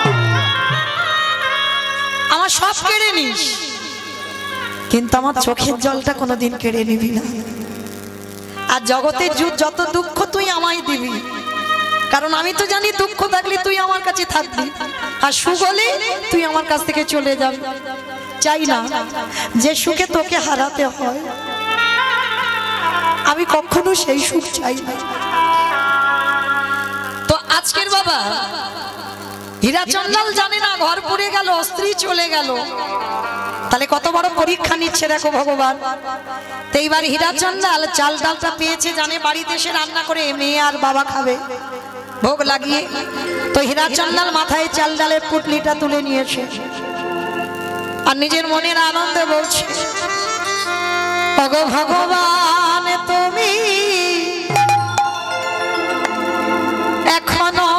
আমার সব কেড়ে নিস, কিন্তু আমার চোখের জলটা কোনোদিন কেড়ে নিবি না। আর জগতের যত দুঃখ তুই আমায় দিবি, কারণ আমি তো জানি দুঃখ থাকলে তুই আমার কাছে থাকবি, আর সুখ হলে তুই আমার কাছ থেকে চলে যাবি। চাই না যে সুখে তোকে হারাতে হয়, আমি কখনো সেই সুখ চাই না। তো আজকের বাবা হীরা চন্ডাল জানে না ঘর পুড়ে গেল, স্ত্রী চলে গেল, তাহলে কত বড় পরীক্ষা নিচ্ছে দেখো ভগবান। তো এইবার হীরা চন্ডাল চাল ডালটা পেয়েছে, জানে বাড়িতে এসে রান্না করে মেয়ে আর বাবা খাবে ভোগ লাগিয়ে। তো হীরা চন্ডাল মাথায় চাল ডালের পুটলিটা তুলে নিয়েছে আর নিজের মনের আনন্দে বলছে, ওগো ভগবান তুমি এখনো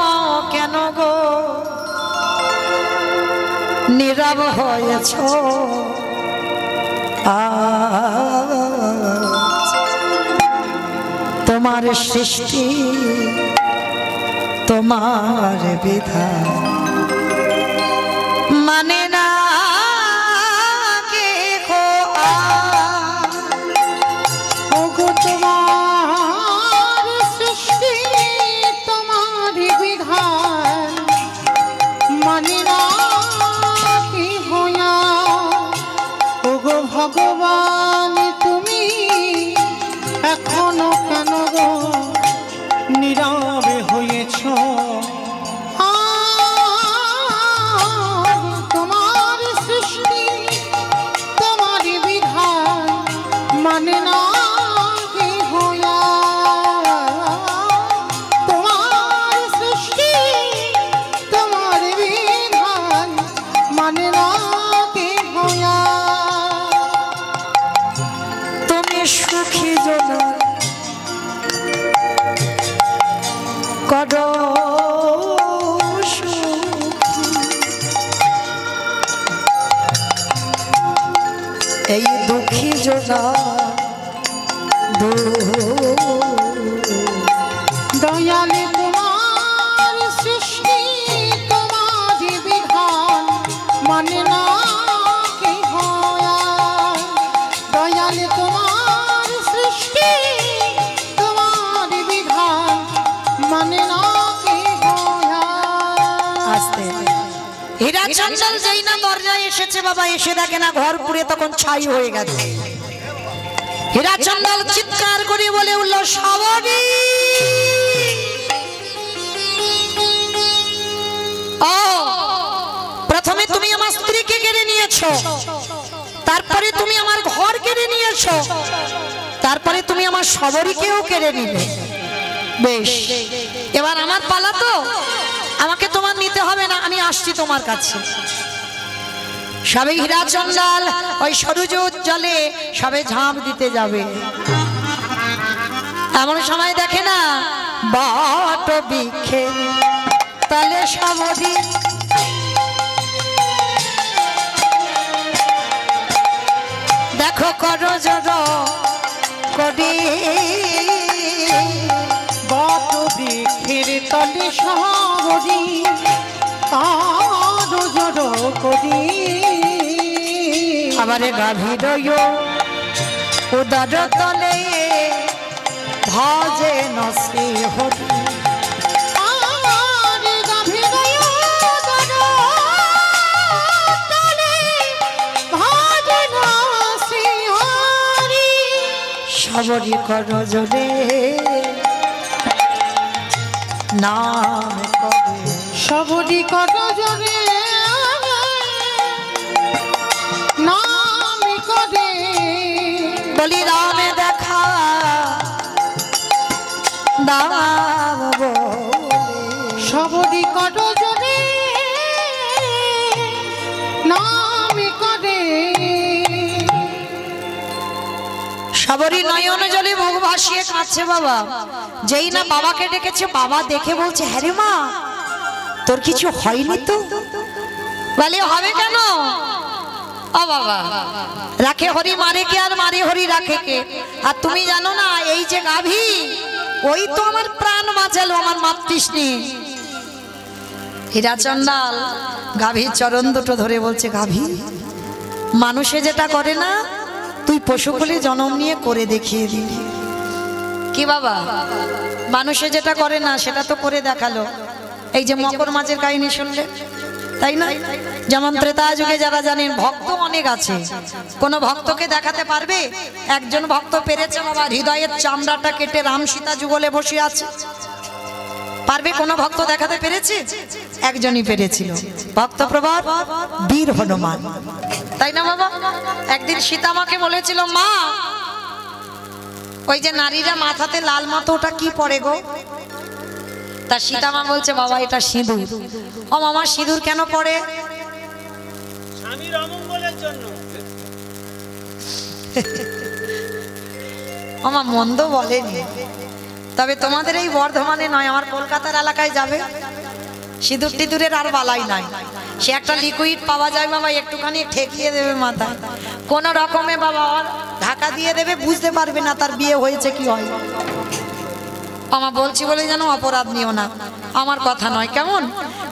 কেন গো নীরব হয়েছ? তোমার সৃষ্টি, তোমার বিধান মানে না কে গো? ওগো তোমার সৃষ্টি, তোমার বিধান মানে না কি হইয়া? মানে না কি হইয়া তোমার সৃষ্টি তোমার বিধান মানে না কি হইয়া তুমি সুখী জন করো এই দুঃখী জনা দয়ালে তোমার সৃষ্টি তোমার বিধান মানে না কি হইয়া দয়ালে তোমার সৃষ্টি তোমার বিধান মানে না কি হইয়া আস্তে হীরা চন্দল যেই না দরজায় এসেছে বাবা এসে দেখে না ঘর পুড়ে তখন ছাই হয়ে গেছে হীরা চন্দল চিৎকার করে বলে উঠল সাবরী ও প্রথমে তুমি আমার স্ত্রীকে কেড়ে নিয়েছো তারপরে তুমি আমার ঘর কেড়ে নিয়েছো তারপরে তুমি আমার সবরীকেও কেড়ে নিলে বেশ এবার আমার পালা তো আমাকে তোমার নিতে হবে না আমি আসছি তোমার কাছে সবে হীরা চন্দল ওই সরুজ জলে সবে ঝাঁপ দিতে যাবে এমন সময় দেখে না বট বৃক্ষে তলে সবরী দেখো করো জড় করি বট বৃক্ষের তলে সবরী আরো জড়ো করি আমারে গাভীর উদর তলে ভজে নসি হরি আর গাভীর উদর তলে ভজে নসি হরি সবরী কর জোরে নাম করে সবরী কর জোরে নাম করে বলি রামে দেখা নাম বলে সবরী কর জোরে নাম করে সবরী নয়ন জলে মুখ ভাসিয়ে কাঁদছে বাবা যেই না বাবাকে ডেকেছে বাবা দেখে বলছে হ্যাঁ রে মা তোর কিছু হয়নি তো বলে হবে কেন ও বাবা রাখে হরি মারে কে আর মারে হরি রাখে কে আর তুমি জানো না এই যে গাভী ওই তো আমার প্রাণ বাঁচালো আমার মাতৃষ্ণী হীরা চন্দল গাভীর চরণ দুটো ধরে বলছে গাভী মানুষে যেটা করে না তুই পশুকুলে জন্ম নিয়ে করে দেখিয়ে দিলি কি বাবা মানুষে যেটা করে না সেটা তো করে দেখালো এই যে মকর মাছের কাহিনী শুনলে তাই না যেমন ত্রেতা যুগে যারা জানেন ভক্ত অনেক আছে কোন ভক্তকে দেখাতে পারবে একজন ভক্ত পেরেছে বাবা হৃদয়ের চামড়াটা কেটে রাম সীতা যুগলে বসে আছে পারবে কোন ভক্ত দেখাতে পেরেছে একজনই পেরেছিল ভক্ত প্রভাব বীর হনুমান তাই না বাবা একদিন সীতা মাকে বলেছিল মা ওই যে নারীরা মাথাতে লাল মতো ওটা কি পরে গো তা সীতা মা বলছে বাবা এটা সিঁদুর ও মামা সিঁদুর কেন পরে স্বামীর অমঙ্গলের জন্য মামা মন্দ বলেনি তবে তোমাদের এই বর্ধমানে নয় আমার কলকাতার এলাকায় যাবে সিঁদুর টিঁদুরের আর বালাই নাই সে একটা লিকুইড পাওয়া যায় বাবা একটুখানি ঠেকিয়ে দেবে মাথায় কোন রকমে বাবা ঢাকা দিয়ে দেবে বুঝতে পারবে না তার বিয়ে হয়েছে কি হয় আমার বলছি বলে যেন অপরাধ নিও না আমার কথা নয় কেমন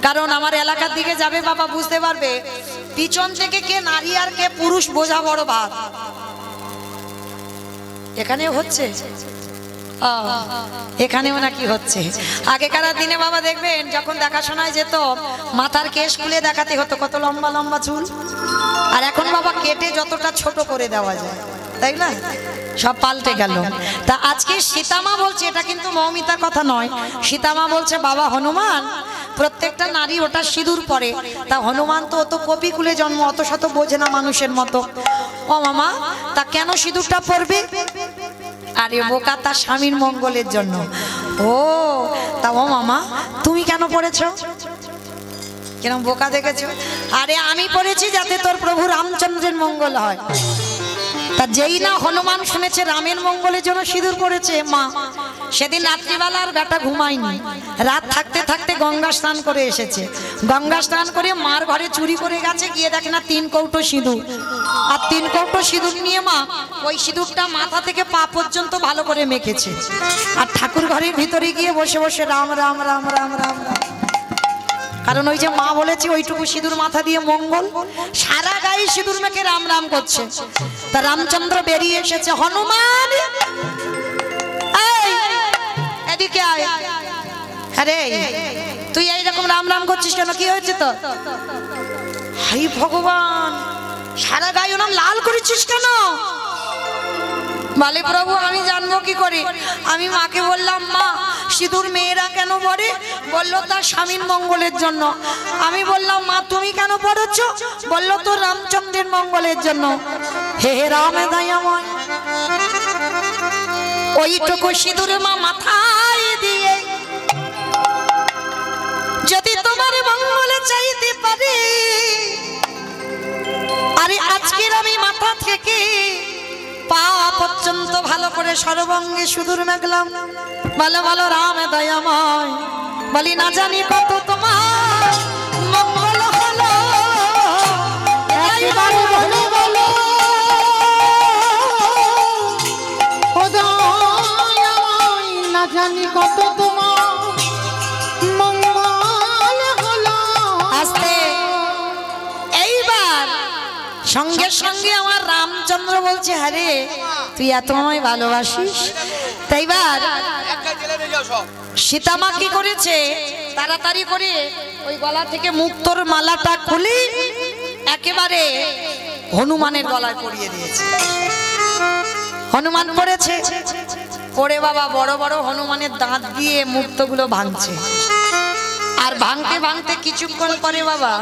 কারণ আমার এলাকার দিকে যাবে বাবা বুঝতে পারবে পিছন থেকে কে নারী আর কে পুরুষ বোঝা বড় ভাত এখানে হচ্ছে এখানেও নাকি হচ্ছে আগেকার দিনে বাবা দেখবেন যখন দেখাশোনায় যেত মাথার কেশ খুলে দেখাতে হতো কত লম্বা লম্বা চুল আর এখন বাবা কেটে যতটা ছোট করে দেওয়া যায় তাই না সব পাল্টে গেল তা আজকে সীতামা বলছে এটা কিন্তু মৌমিতার কথা নয় সীতামা বলছে বাবা হনুমান প্রত্যেকটা নারী ওটা সিঁদুর পরে। তা হনুমান তো অত কপিকুলে জন্ম, অত শত বোঝে না মানুষের মতো। ও মামা, তা কেন সিঁদুরটা পরবে? আরে বোকা, তার স্বামীর মঙ্গলের জন্য। ও তা ও মামা, তুমি কেন পড়েছো? কেন বোকা দেখেছো? আরে আমি পড়েছি যাতে তোর প্রভু রামচন্দ্রের মঙ্গল হয়। তা যেই না হনুমান শুনেছে রামের মঙ্গলের জন্য সিঁদুর পড়েছে মা, সেদিন রাত্রিবেলা আর বেটা ঘুমায়নি। রাত থাকতে থাকতে গঙ্গা স্নান করে এসেছে। গঙ্গা স্নান করে মার ঘরে চুরি করে গেছে, গিয়ে দেখে না 3 কৌটো সিঁদুর। আর 3 কৌটো সিঁদুর নিয়ে মা ওই সিঁদুরটা মাথা থেকে পা পর্যন্ত ভালো করে মেখেছে। আর ঠাকুর ঘরের ভিতরে গিয়ে বসে বসে রাম রাম রাম রাম রাম রাম। কারণ ওই যে মা বলেছে ওইটুকু সিঁদুর মাথা দিয়ে মঙ্গল, সারা গায়ে সিঁদুর মেখে রাম রাম করছে। তা রামচন্দ্র বেরিয়ে এসেছে। হনুমান, এদিকে আয়। আরে তুই এইরকম রাম রাম করছিস কেন? কি হয়েছে তো? হাই ভগবান, সারা গায়ে নাম লাল করেছিস কেন? বলে প্রভু আমি জানবো কি করে? আমি মাকে বললাম, মা সিঁদুর মেয়েরা কেন পরে? বললো তার স্বামীর মঙ্গলের জন্য। আমি বললাম, মা তুমি কেন পড়েছ? বললো তো রামচন্দ্রের মঙ্গলের জন্য। হে রাম দয়াময়, ওইটুকু সিঁদুর মা মাথায় দিয়ে যদি তোমার মঙ্গলে চাইতে পারি, আরে আজকের আমি মাথা থেকে পা পর্যন্ত ভালো করে সর্বাঙ্গে সিঁদুর মেখলাম। বলো বলো রাম দয়াময়, বলি না জানি কত তোমার মঙ্গল হলো। একবার বলো বলো ও দয়াময়, না জানি কত তোমার মঙ্গল হলো। আস্তে এইবার সঙ্গে সঙ্গে আমার রামচন্দ্র বলছে, আরে তুই এত আমায় ভালোবাসিস? তাইবার সীতামা কি করেছে, তাড়াতাড়ি করে ওই গলা থেকে মুক্তোর মালাটা খুলে একেবারে হনুমানের গলায় পরিয়ে দিয়েছে। হনুমান পড়েছে, পড়ে বাবা বড় বড় হনুমানের দাঁত দিয়ে মুক্তগুলো ভাঙছে। আর ভাঙতে ভাঙতে কিছুক্ষণ পরে বাবা,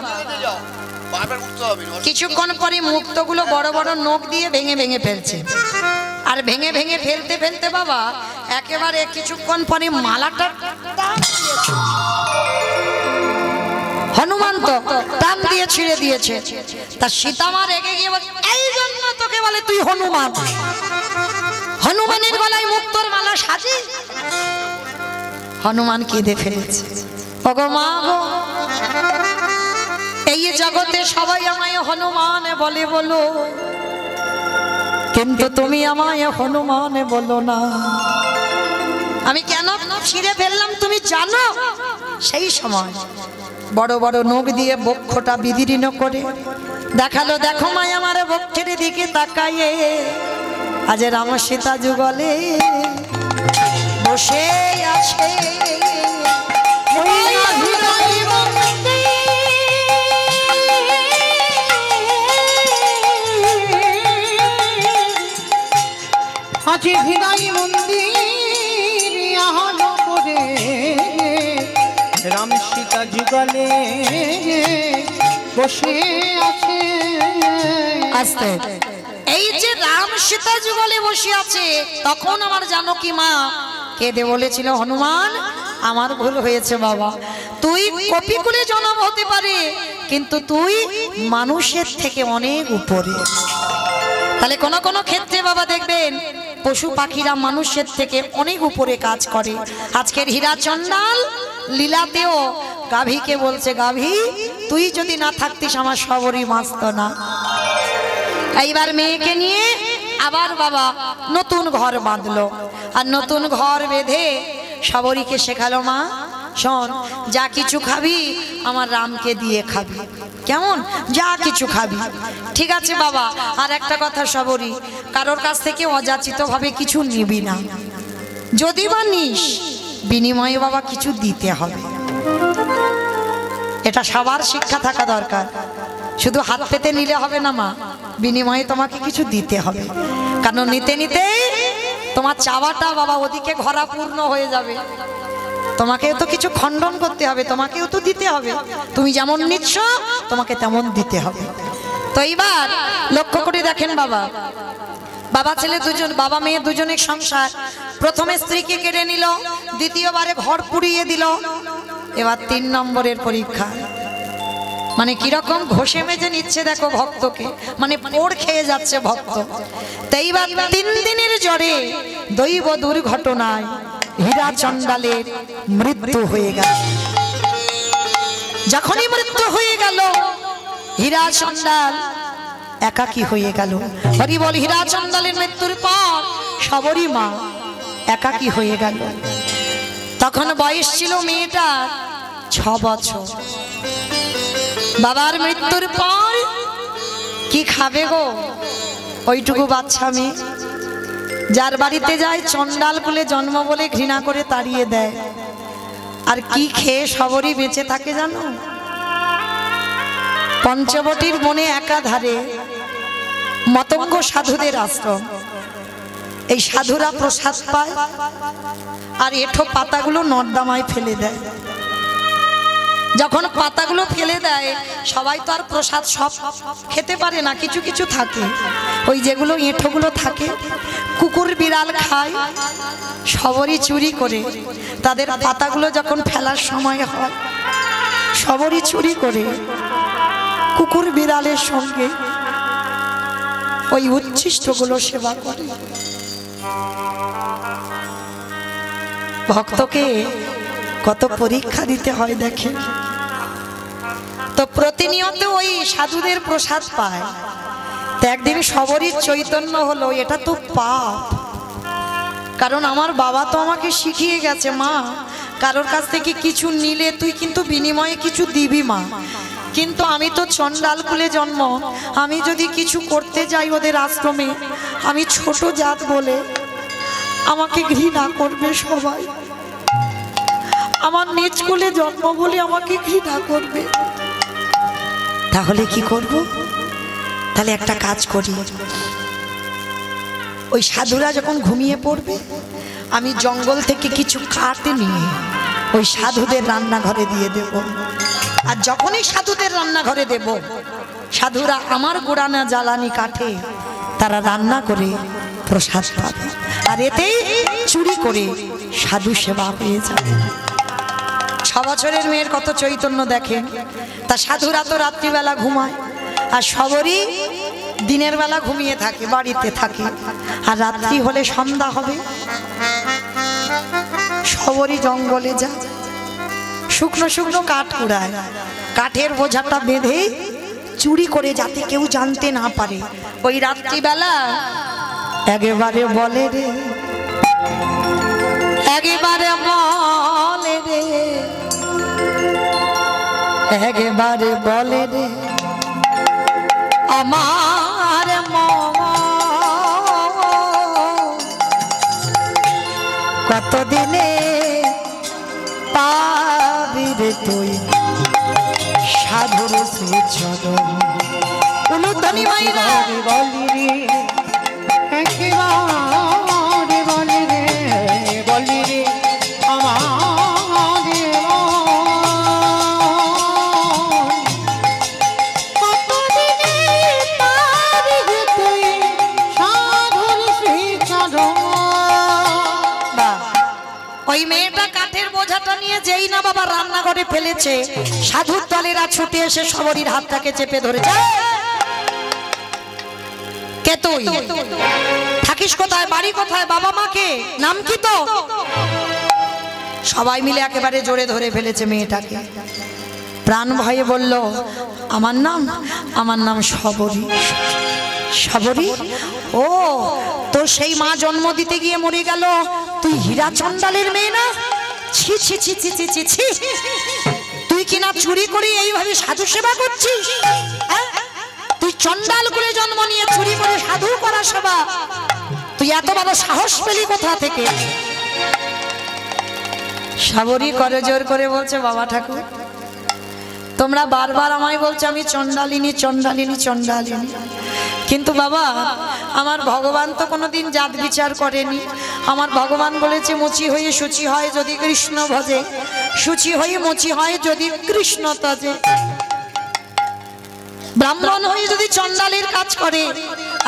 কিছুক্ষণ পরে মুক্তগুলো বড় বড় নখ দিয়ে ভেঙে ভেঙে ফেলছে। আর ভেঙে ভেঙে ফেলতে ফেলতে বাবা একেবারে কিছুক্ষণ পরে মালাটা হনুমান তো টান দিয়ে ছিঁড়ে দিয়েছে। তা সীতামা রেগে গিয়ে বলছে, এই জন্য তোকে বলে তুই হনুমান, হনুমানের গলায় মুক্তোর মালা সাজি। হনুমান কেঁদে ফেলেছে, ওগো মা গো, এই জগতে সবাই আমায় হনুমান বলে বলো, কিন্তু তুমি আমায় হনুমান বলো না। আমি কেন ছিঁড়ে ফেললাম তুমি জানো? সেই সময় বড় বড় নখ দিয়ে বক্ষটা বিদীর্ণ করে দেখালো, দেখো মায় আমার বক্ষের দিকে তাকায়ে আজ রাম সীতা যুগলে বসে আছে। আজি হৃদয় মন্দির আহন করে রাম সীতা যুগলে বসে আছে। আস্তে এই যে রাম সীতা যুগলে বসে আছে, তখন আমার জানকী মা কেঁদে বলেছিল, হনুমান আমার ভুল হয়েছে বাবা, তুই কপিকুলে জন্ম হতে পারে কিন্তু তুই মানুষের থেকে অনেক উপরে। তাহলে কোন কোন ক্ষেত্রে বাবা দেখবেন পশু পাখিরা মানুষের থেকে অনেক উপরে কাজ করে। আজকের হীরা চন্ডাল লীলাতেও গাভীকে বলছে, গাভী তুই যদি না থাকতিস আমার সবরই বাঁচত না। এইবার মেয়েকে নিয়ে আবার বাবা নতুন ঘর বাঁধলো, আর নতুন ঘর বেঁধে সবরীকে শেখালো, মা শোন, যা কিছু খাবি আমার রামকে দিয়ে খাবি, কেমন? যা কিছু খাবি। ঠিক আছে বাবা, আর একটা কথা সবরী, কারোর কাছ থেকে অযাচিত ভাবে কিছু নিবি না, যদি বা নিস বিনিময়ে বাবা কিছু দিতে হবে। এটা সবার শিক্ষা থাকা দরকার। শুধু হাত পেতে নিলে হবে না মা, বিনিময়ে তোমাকে কিছু দিতে হবে। কারণ নিতে নিতে তোমার চাওয়াটা বাবা ওদিকে ভরা পূর্ণ হয়ে যাবে। তোমাকেও তো কিছু খণ্ডন করতে হবে, তোমাকেও তো দিতে হবে। তুমি যেমন নিচ্ছ তোমাকে তেমন দিতে হবে। তো এইবার লক্ষ্য করে দেখেন, বাবা ছেলে দুজন, বাবা মেয়ে দুজনের সংসার। প্রথমে স্ত্রীকে কেড়ে নিল, দ্বিতীয়বারে ঘর পুড়িয়ে দিল, এবার 3 নম্বরের পরীক্ষা। মানে কিরকম ঘষে মেজে নিচ্ছে দেখো ভক্তকে, মানে পোড় খেয়ে যাচ্ছে ভক্ত। তাই এইবার 3 দিনের জ্বরে দৈব দুর্ঘটনায় হীরা চণ্ডালের মৃত্যু হয়ে গেল। যখনই মৃত্যু হয়ে গেল, হীরা চণ্ডাল একাকী হয়ে গেল। হরি বল। হীরা চণ্ডালের মৃত্যুর পর সবরী মা একাকী হয়ে গেল। তখন বয়স ছিল মেয়েটার 6 বছর। বাবার মৃত্যুর পর কি খাবে গো ওইটুকু বাচ্চা মেয়ে? যার বাড়িতে যায় চণ্ডাল কুলে জন্ম বলে ঘৃণা করে তাড়িয়ে দেয়। আর কি খেয়ে সবরই বেঁচে থাকে জানো? পঞ্চবটির বনে একাধারে মতঙ্গ সাধুদের আশ্রম। এই সাধুরা প্রসাদ পায় আর এঁঠো পাতাগুলো নর্দমায় ফেলে দেয়। যখন পাতাগুলো ফেলে দেয়, সবাই তো আর প্রসাদ সব খেতে পারে না, কিছু কিছু থাকে। ওই যেগুলো এঁঠোগুলো থাকে কুকুর বিড়াল খায়। সবরই চুরি করে তাদের পাতাগুলো যখন ফেলার সময় হয়, সবরই চুরি করে কুকুর বিড়ালের সঙ্গে ওই উচ্ছিষ্টগুলো সেবা করে। ভক্তকে কত পরীক্ষা দিতে হয় দেখে। তো প্রতিনিয়ত ওই সাধুদের প্রসাদ পায়। তো একদিন সবরই চৈতন্য হলো, এটা তো পাপ। কারণ আমার বাবা তো আমাকে শিখিয়ে গেছে, মা কারোর কাছ থেকে কিছু নিলে তুই কিন্তু বিনিময়ে কিছু দিবি মা। কিন্তু আমি তো চণ্ডাল কুলে জন্ম, আমি যদি কিছু করতে যাই ওদের আশ্রমে, আমি ছোট জাত বলে আমাকে ঘৃণা করবে সবাই। আমার নিজ কুলে জন্ম বলে আমাকে ঘৃণা করবে। তাহলে কি করব? তাহলে একটা কাজ করি, ওই সাধুরা যখন ঘুমিয়ে পড়বে, আমি জঙ্গল থেকে কিছু কাঠ নিয়ে ওই সাধুদের রান্নাঘরে দিয়ে দেব। আর যখনই সাধুদের রান্নাঘরে দেব, সাধুরা আমার গোড়ানা জ্বালানি কাঠে তারা রান্না করে প্রসাদ পাবে। আর এতেই চুরি করে সাধু সেবা পেয়ে যাবে। 6 বছরের মেয়ের কত চৈতন্য দেখেন। তা সাধুরা তো রাত্রিবেলা ঘুমায়, আর সবরই দিনের বেলা ঘুমিয়ে থাকে, বাড়িতে থাকে। আর রাত্রি হলে সন্ধ্যা হবে, সবরই জঙ্গলে যায়, শুকনো শুকনো কাঠ কুড়ায়। কাঠের বোঝাটা বেঁধে চুরি করে, যাতে কেউ জানতে না পারে। ওই রাত্রিবেলা একেবারে বলে রে, একেবারে বলে রে, একেবারে বলে রে আমার মন, কতদিনে পাবি রে তুই সাধুর শ্রীচরণ। উলুধ্বনি মাইরা বলি রে, একেবারে বলি রে, বলি রে আমার ওই মেয়েটা কাঠের বোঝাটা নিয়ে যেই না বাবা রান্নাঘরে ফেলেছে, সাধুর দলেরা ছুটে এসে সবরীর হাতটাকে চেপে ধরেছে। কে তুই? থাকিস কোথায়? বাড়ি কোথায়? বাবা মাকে? নাম কি তো? সবাই মিলে একেবারে জোরে ধরে ফেলেছে মেয়েটাকে। প্রাণ ভয়ে বলল, আমার নাম সবরী। সবরী? ও, তোর সেই মা জন্ম দিতে গিয়ে মরে গেল, তুই হীরা চণ্ডালের মেয়ে না? ছি ছি ছি ছি ছি ছি ছি, তুই কিনা চুরি করে এইভাবে সাধু সেবা করছিস? তুই চণ্ডাল কুলে জন্ম নিয়ে চুরি করে সাধু করা সেবা, তুই এত বড় সাহস পেলি কোথা থেকে? সবরী করে জোর করে বলছে, বাবা ঠাকুর তোমরা বারবার আমায় বলছো আমি চণ্ডালিনী চণ্ডালিনী চণ্ডালিনী, কিন্তু বাবা আমার ভগবান তো কোনোদিন জাত বিচার করেনি। আমার ভগবান বলেছে মুচি হয়ে শুচি হয় যদি কৃষ্ণ ভজে, শুচি হয়ে মুচি হয় যদি কৃষ্ণ তজে। ব্রাহ্মণ হয়ে যদি চণ্ডালের কাজ করে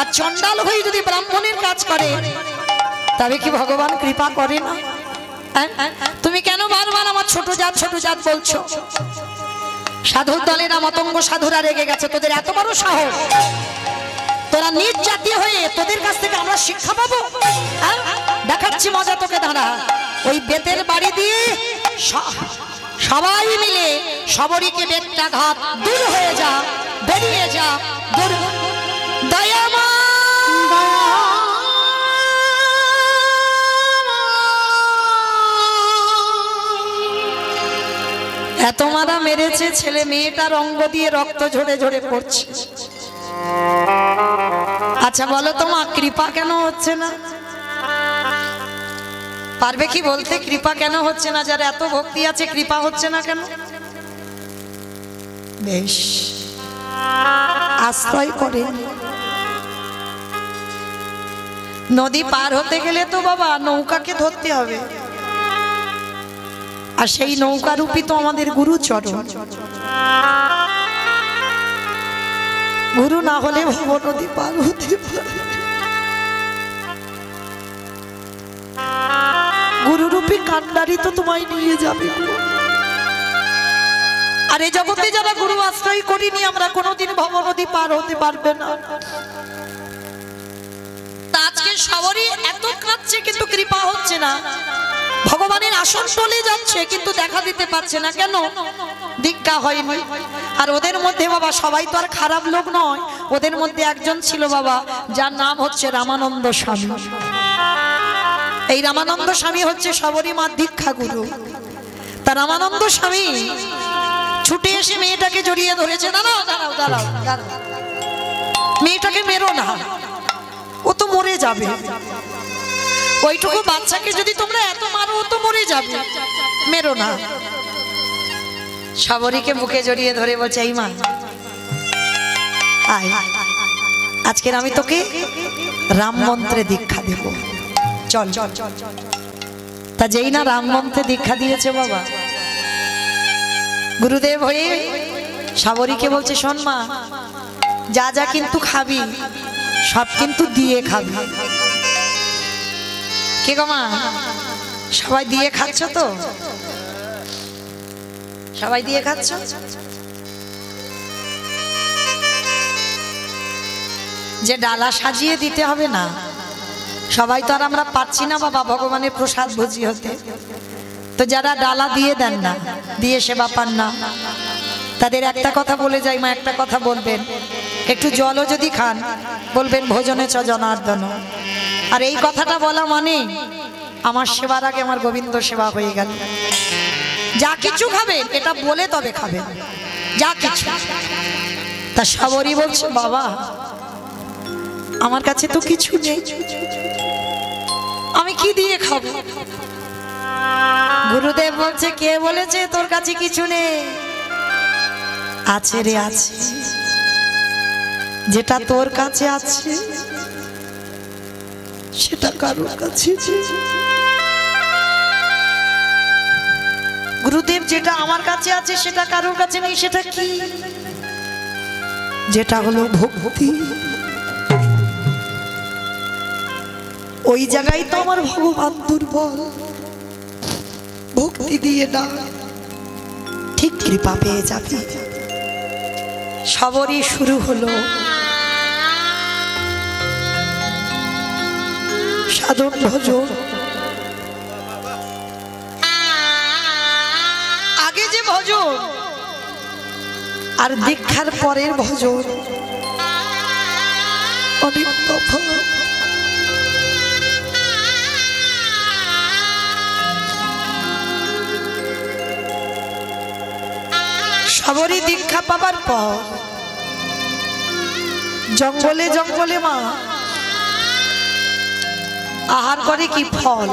আর চণ্ডাল হয়ে যদি ব্রাহ্মণের কাজ করে, তবে কি ভগবান কৃপা করে না? তুমি কেন বারবার আমার ছোট জাত বলছো? সাধুর দলেরা মতঙ্গ সাধুরা রেগে গেছে, তোদের এত বড় সাহস, তোরা নিজ জাতীয় হয়ে তোদের কাছ থেকে আমরা শিক্ষা পাবো? দেখাচ্ছি মজা তোকে, দাঁড়া। ওই বেতের বাড়ি দিয়ে সবাই মিলে সবরীকে বেতটা ঘাত, দূর হয়ে যা, বেরিয়ে যা, দূর। দয়ামা এত মারা মেরেছে, ছেলে মেয়েটার অঙ্গ দিয়ে রক্ত ঝরে ঝরে পড়ছে। আচ্ছা বলো তো মা, কৃপা কেন হচ্ছে না? পারবে কি বলতে কৃপা কেন হচ্ছে না? যার এত ভক্তি আছে কৃপা হচ্ছে না কেন? বেশ, আশ্রয় করে। নদী পার হতে গেলে তো বাবা নৌকাকে ধরতে হবে, আর সেই নৌকারূপী তো আমাদের গুরুচরণ। গুরু না হলে ভব নদী পার হতে পারে। গুরুরূপী কান্ডারি তো তোমায় নিয়ে যাবে। আর এই জগতে যারা গুরু আশ্রয় করিনি আমরা কোনোদিন ভব নদী পার হতে পারবে না। আজকে সবারই এত কাঁদছে কিন্তু কৃপা হচ্ছে না। ভগবানের আসন চলে যাচ্ছে কিন্তু দেখা দিতে পারছে না, কেন? দীক্ষা হয়নি। আর ওদের মধ্যে বাবা সবাই তো আর খারাপ লোক নয়, ওদের মধ্যে একজন ছিল বাবা, যার নাম হচ্ছে রামানন্দ স্বামী। এই রামানন্দ স্বামী হচ্ছে সবরী মা দীক্ষা গুরু। তা রামানন্দ স্বামী ছুটে এসে মেয়েটাকে জড়িয়ে ধরেছে। দাঁড়াও দাঁড়াও দাঁড়াও দাঁড়াও, মেয়েটাকে মেরো না, ও তো মরে যাবে। ওইটুকু বাচ্চাকে যদি তোমরা এত মারো ও তো মরে যাবে, মেরো না। সবরীকে বুকে জড়িয়ে ধরে বলছে, এই মা আয়, আজকের আমি তোকে রাম মন্ত্রে দীক্ষা দেব, চল চল চল। তা যেই না রাম মন্ত্রে দীক্ষা দিয়েছে বাবা, গুরুদেব হয়ে সবরীকে বলছে, শোন মা, যা যা কিন্তু খাবি সব কিন্তু দিয়ে খাবি। কে গো মা, সবাই দিয়ে খাচ্ছ তো? সবাই দিয়ে খাচ্ছ? যে ডালা সাজিয়ে দিতে হবে না, সবাই তো আর আমরা পাচ্ছি না বাবা ভগবানের প্রসাদ ভোজি হতে। তো যারা ডালা দিয়ে দেন না, দিয়ে সেবা পান না, তাদের একটা কথা বলে যাই মা, একটা কথা বলবেন, একটু জলও যদি খান বলবেন ভোজনে চ জনার্দন। আর এই কথাটা বলা মানে আমার সেবার আগে আমার গোবিন্দ সেবা হয়ে গেল। যা কিছু খাবেন এটা বলে তবে খাবেন, যা কিছু। তা সবরী বলছে, বাবা আমার কাছে তো কিছু নেই, আমি কি দিয়ে খাবো? গুরুদেব বলছে, কে বলেছে তোর কাছে কিছু নেই? আছে রে, আছে। যেটা তোর কাছে আছে সেটা কারোর কাছে। গুরুদেব, যেটা আমার কাছে আছে সেটা কারোর কাছে নেই, সেটা কি? যেটা হলো ভক্তি। ওই জায়গায় তো আমার ভগবান দুর্বল, ভক্তি দিয়ে না ঠিক কৃপা পেয়ে যাবে। সবরই শুরু হলো সাধন ভজন। আগে যে ভজন আর দীক্ষার পরের ভজন অনেক তফাৎ। সবরই দীক্ষা পাবার পর জঙ্গলে জঙ্গলে মা আহার করে কি? ফল।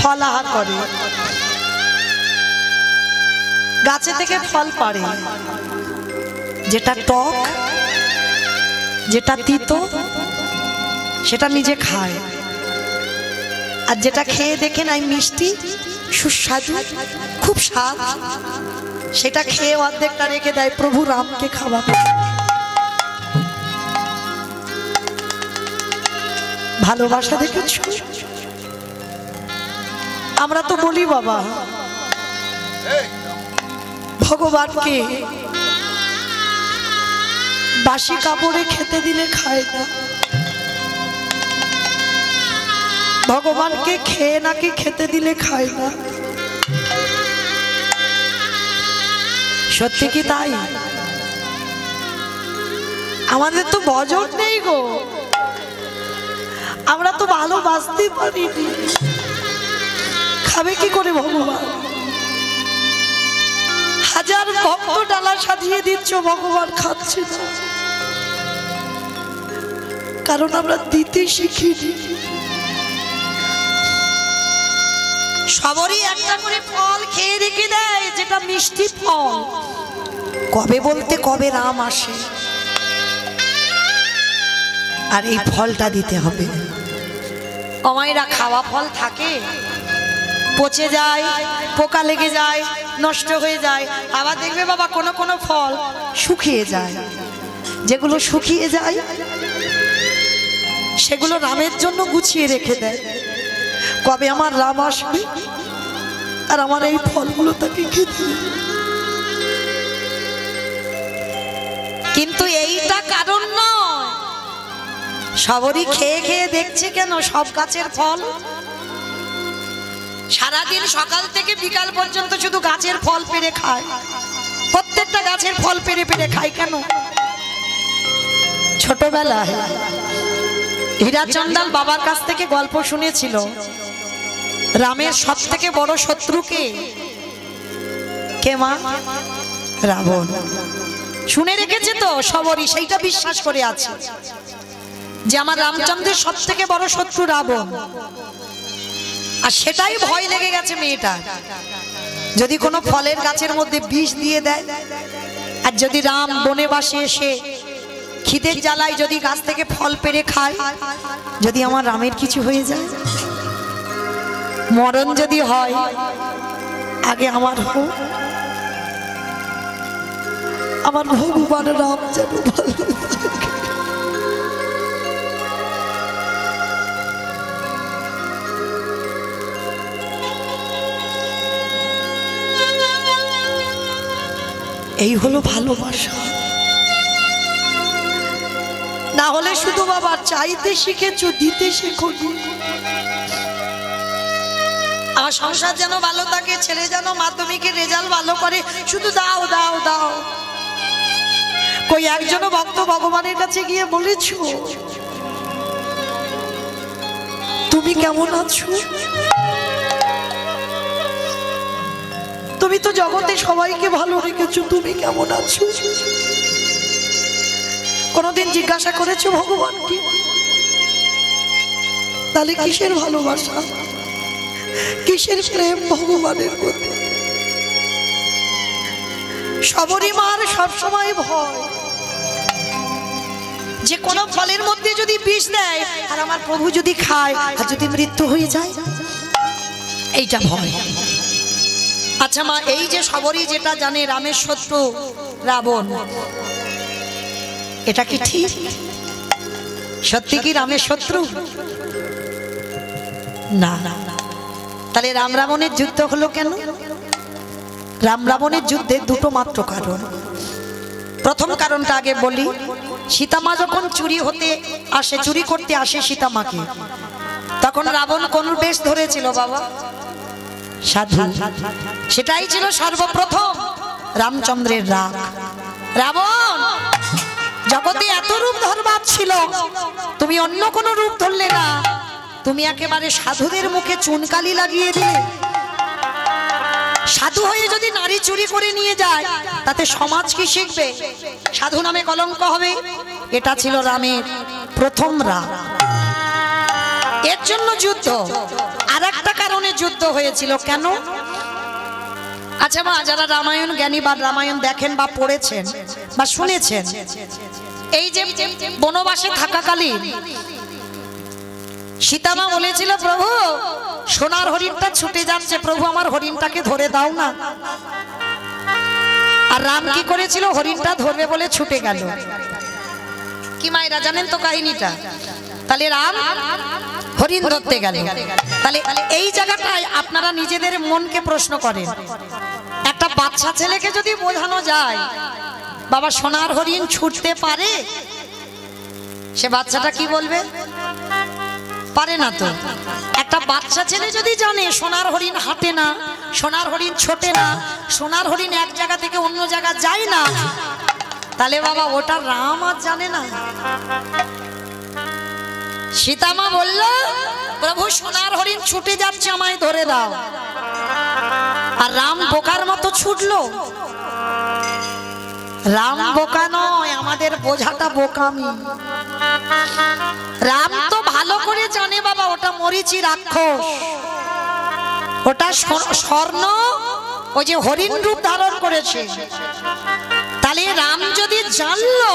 ফল আহার করে, গাছে থেকে ফল পাড়ে, যেটা টক, যেটা তিতো, সেটা নিজে খায়, আর যেটা খেয়ে দেখে নাই মিষ্টি সুস্বাদু খুব স্বাদ, সেটা খেয়ে অর্ধেকটা রেখে দেয় প্রভু রামকে খাওয়াতে। ভালোবাসা দেখেছ? আমরা তো বলি বাবা ভগবানকে বাসি কাপড়ে খেতে দিলে খায় না, ভগবানকে খেয়ে নাকি খেতে দিলে খায় না। সত্যি কি তাই? আমাদের তো বজর নেই গো, আমরা তো ভালোবাসতে পারিনি, খাবে কি করে ভগবান? হাজার ভক্ত ডালা সাজিয়ে দিচ্ছ, ভগবান খাচ্ছে না, কারণ আমরা দিতে শিখিনি। সবারই একটা করে ফল খেয়ে রেখে দেয়, যেটা মিষ্টি ফল। কবে বলতে কবে রাম আসে, আর এই ফলটা দিতে হবে। অমায়রা খাওয়া ফল থাকে, পচে যায়, পোকা লেগে যায়, নষ্ট হয়ে যায়। আবার দেখবে বাবা কোনো কোনো ফল শুকিয়ে যায়, যেগুলো শুকিয়ে যায় সেগুলো রামের জন্য গুছিয়ে রেখে দেয়, কবে আমার রাম আসবে আর আমার এই ফলগুলো তাকে খেতে। কিন্তু এইটা কারণ নয়, সবারই খেয়ে খেয়ে দেখছে কেন সব গাছের ফল, সারাদিন সকাল থেকে বিকাল পর্যন্ত শুধু গাছের ফল পেড়ে খায়, প্রত্যেকটা গাছের ফল পেড়ে পেড়ে খায় কেন? ছোটবেলায় হীরাচন্দাল বাবার কাছ থেকে গল্প শুনেছিল, রামের সব থেকে বড় শত্রু কে? কে মা? রাবণ। শুনে রেখেছে তো সবরই, সেইটা বিশ্বাস করে আছে যে আমার রামচন্দ্রের সব থেকে বড় শত্রু রাবণ। আর সেটাই ভয় লেগে গেছে মেয়েটার, যদি কোনো ফলের গাছের মধ্যে বিষ দিয়ে দেয়, আর যদি রাম বনেবাসে এসে খিদের জ্বালায় যদি গাছ থেকে ফল পেড়ে খায়, যদি আমার রামের কিছু হয়ে যায়, মরণ যদি হয়, আগে আমার হোক, আমার ভগবান রাম যেন ভালো থাকে। এই হলো ভালোবাসা। না হলে শুধু বাবা চাইতে শিখেছো, দিতে শেখোনি। আমার সংসার যেন ভালো থাকে, ছেলে যেন মাধ্যমিকের রেজাল্ট ভালো করে, শুধু দাও দাও দাও। কই একজনও ভক্ত ভগবানের কাছে গিয়ে বলেছো তুমি কেমন আছো? তুমি তো জগতে সবাইকে ভালো রেখেছো, তুমি কেমন আছো? কোনদিন জিজ্ঞাসা করেছো ভগবানকে? তাহলে কিসের ভালোবাসা, কিসের প্রেম ভগবানের প্রতি? সবরই মার সবসময় ভয় যে কোনো ফলের মধ্যে যদি বিষ দেয় আর আমার প্রভু যদি খায় আর যদি মৃত্যু হয়ে যায়, এইটা ভয়। আচ্ছা মা, এই যে সবরই যেটা জানে রামের শত্রু রাবণ, এটা কি ঠিক? সত্যি কি রামের শত্রু? না। তাহলে রাম রাবণের যুদ্ধ হলো কেন? রাম রাবণের যুদ্ধে দুটো মাত্র কারণ। প্রথম কারণটা আগে বলি, সীতামা যখন চুরি করতে আসে সীতামাকে, তখন রাবণ কোন বেশ ধরেছিল বাবা? সাধু। সেটাই ছিল সর্বপ্রথম রামচন্দ্রের রাগ। রাবণ জগতে এত রূপ ধরবার ছিল, তুমি অন্য কোন রূপ ধরলে না, তুমি একেবারে সাধুদের মুখে চুনকালি লাগিয়ে দিলে। সাধু হয়ে যদি নারী চুরি করে নিয়ে যায়, তাতে সমাজ কি শিখবে? সাধু নামে কলঙ্ক হবে। এটা ছিল রামের প্রথম রাগ। এর জন্য যুদ্ধ। আর একটা কারণে যুদ্ধ হয়েছিল কেন? আচ্ছা মা, যারা রামায়ণ জ্ঞানী বা রামায়ণ দেখেন বা পড়েছেন বা শুনেছেন, এই যে বনবাসে থাকাকালীন সীতামা বলেছিল প্রভু সোনার হরিণটা ছুটে যাচ্ছে, প্রভু আমার হরিণটাকে ধরে দাও না। আর রাম কি করেছিল, হরিণটা ধরবে বলে ছুটে গেল। কি মায়েরা জানেন তো কাহিনীটা? তাহলে রাম হরিণ ধরতে গেল। তাহলে এই জায়গাটায় আপনারা নিজেদের মনকে প্রশ্ন করেন, একটা বাচ্চা ছেলেকে যদি বোঝানো যায় বাবা সোনার হরিণ ছুটতে পারে, সে বাচ্চাটা কি বলবে? পারে না তো। একটা বাচ্চা ছেলে যদি জানে সোনার হরিণ হাঁটে না, সোনার হরিণ ছোটে না, সোনার হরিণ এক জায়গা থেকে অন্য জায়গা যায় না, তাহলে বাবা ওটা রাম আর জানে না। সীতামা বলল প্রভু সোনার হরিণ ছুটে যাচ্ছে, আমায় ধরে দাও। আর রাম বোকার মতো ছুটলো। রাম বোকা নয়, আমাদের বোঝাটা বোকামি। রাম তো ভালো করে জানে বাবা ওটা মরিচি রাক্ষস, ওটা স্বর্ণ, ওই যে হরিণ রূপ ধারণ করেছে। তাহলে রাম যদি জানলো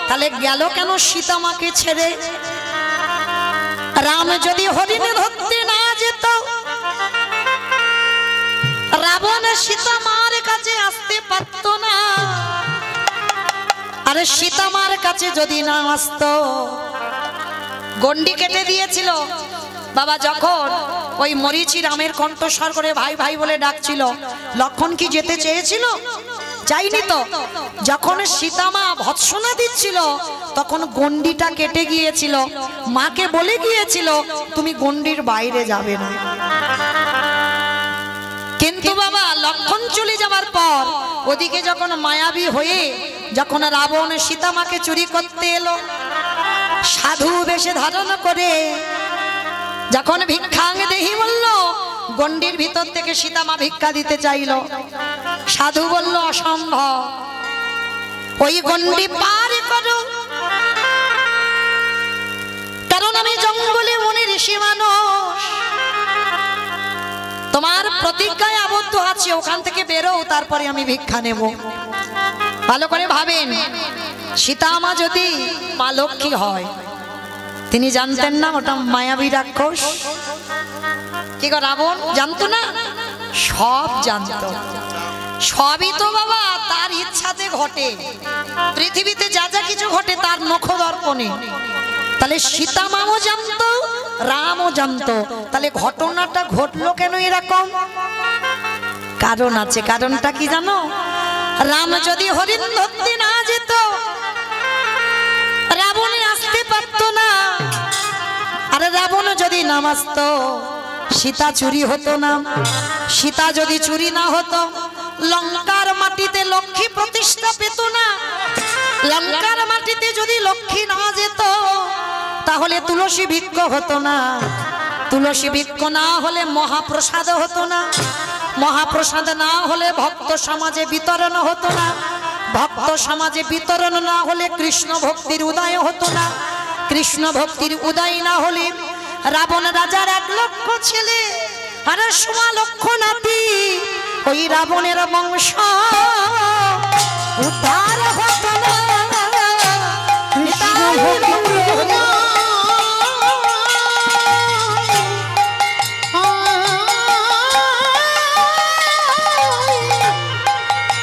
তাহলে গেল কেন সীতামাকে ছেড়ে? রাম যদি হরিণে ধরতে না যেত, রাবণ সীতামার কাছে আসতে পারত না। আরে সীতামার কাছে যদি না আসতো, গন্ডি কেটে দিয়েছিল বাবা। যখন ওই মরিচি রামের কণ্ঠস্বর করে ভাই ভাই বলে ডাকছিল, লক্ষণ কি যেতে চেয়েছিল? যাইনি তো। যখন সীতামা ভৎসনা দিচ্ছিল তখন গন্ডিটা কেটে গিয়েছিল, মাকে বলে গিয়েছিল তুমি গন্ডির বাইরে যাবে না। কিন্তু বাবা লক্ষণ চলে যাবার পর ওদিকে যখন মায়াবী হয়ে যখন রাবণ সীতামাকে চুরি করতে এলো, সাধু বেশে ধারণ করে যখন ভিক্ষাং দেহি বলল, গন্ডির ভিতর থেকে সীতামা ভিক্ষা দিতে চাইল। সাধু বলল অসম্ভব, ওই গন্ডি পার করো, কারণ আমি জঙ্গলে মনে ঋষি মানুষ, তোমার প্রতিজ্ঞায় আবদ্ধ আছে, ওখান থেকে বেরো, তারপরে আমি ভিক্ষা নেব। ভালো করে ভাবেন, সীতামা যদি মা লক্ষ্মী হয়, তিনি জানতেন না ওটা মায়াবী রাক্ষস? কি গো রাবণ জানতো না? সব জানতো। সবই তো বাবা তার ইচ্ছাতে ঘটে, পৃথিবীতে যা যা কিছু ঘটে তার নখদর্পণে। তাহলে সীতামাও জানতো, রামও জানতো। তাহলে ঘটনাটা ঘটলো কেন এরকম? কারণ আছে। কারণটা কি জানো? রাম যদি হরিণ ধরতে না যেত, রাবণে আসতে পারতো না। আর রাবণ যদি নাম আসতো, সীতা চুরি হতো না। সীতা যদি চুরি না হতো, লঙ্কার মাটিতে লক্ষ্মী প্রতিষ্ঠা পেত না। লঙ্কার মাটিতে যদি লক্ষ্মী না যেত, তাহলে তুলসী বৃক্ষ হতো না। তুলসী বৃক্ষ না হলে মহাপ্রসাদ হতো না। মহাপ্রসাদ না হলে ভক্ত সমাজে বিতরণ হতো না। ভক্ত সমাজে বিতরণ না হলে কৃষ্ণ ভক্তির উদয় হতো না। কৃষ্ণ ভক্তির উদয় না হলে রাবণ রাজার 1 লক্ষ ছেলে আর 1.25 লক্ষ নাতি, ওই রাবণের বংশ উদ্ধার হতো না।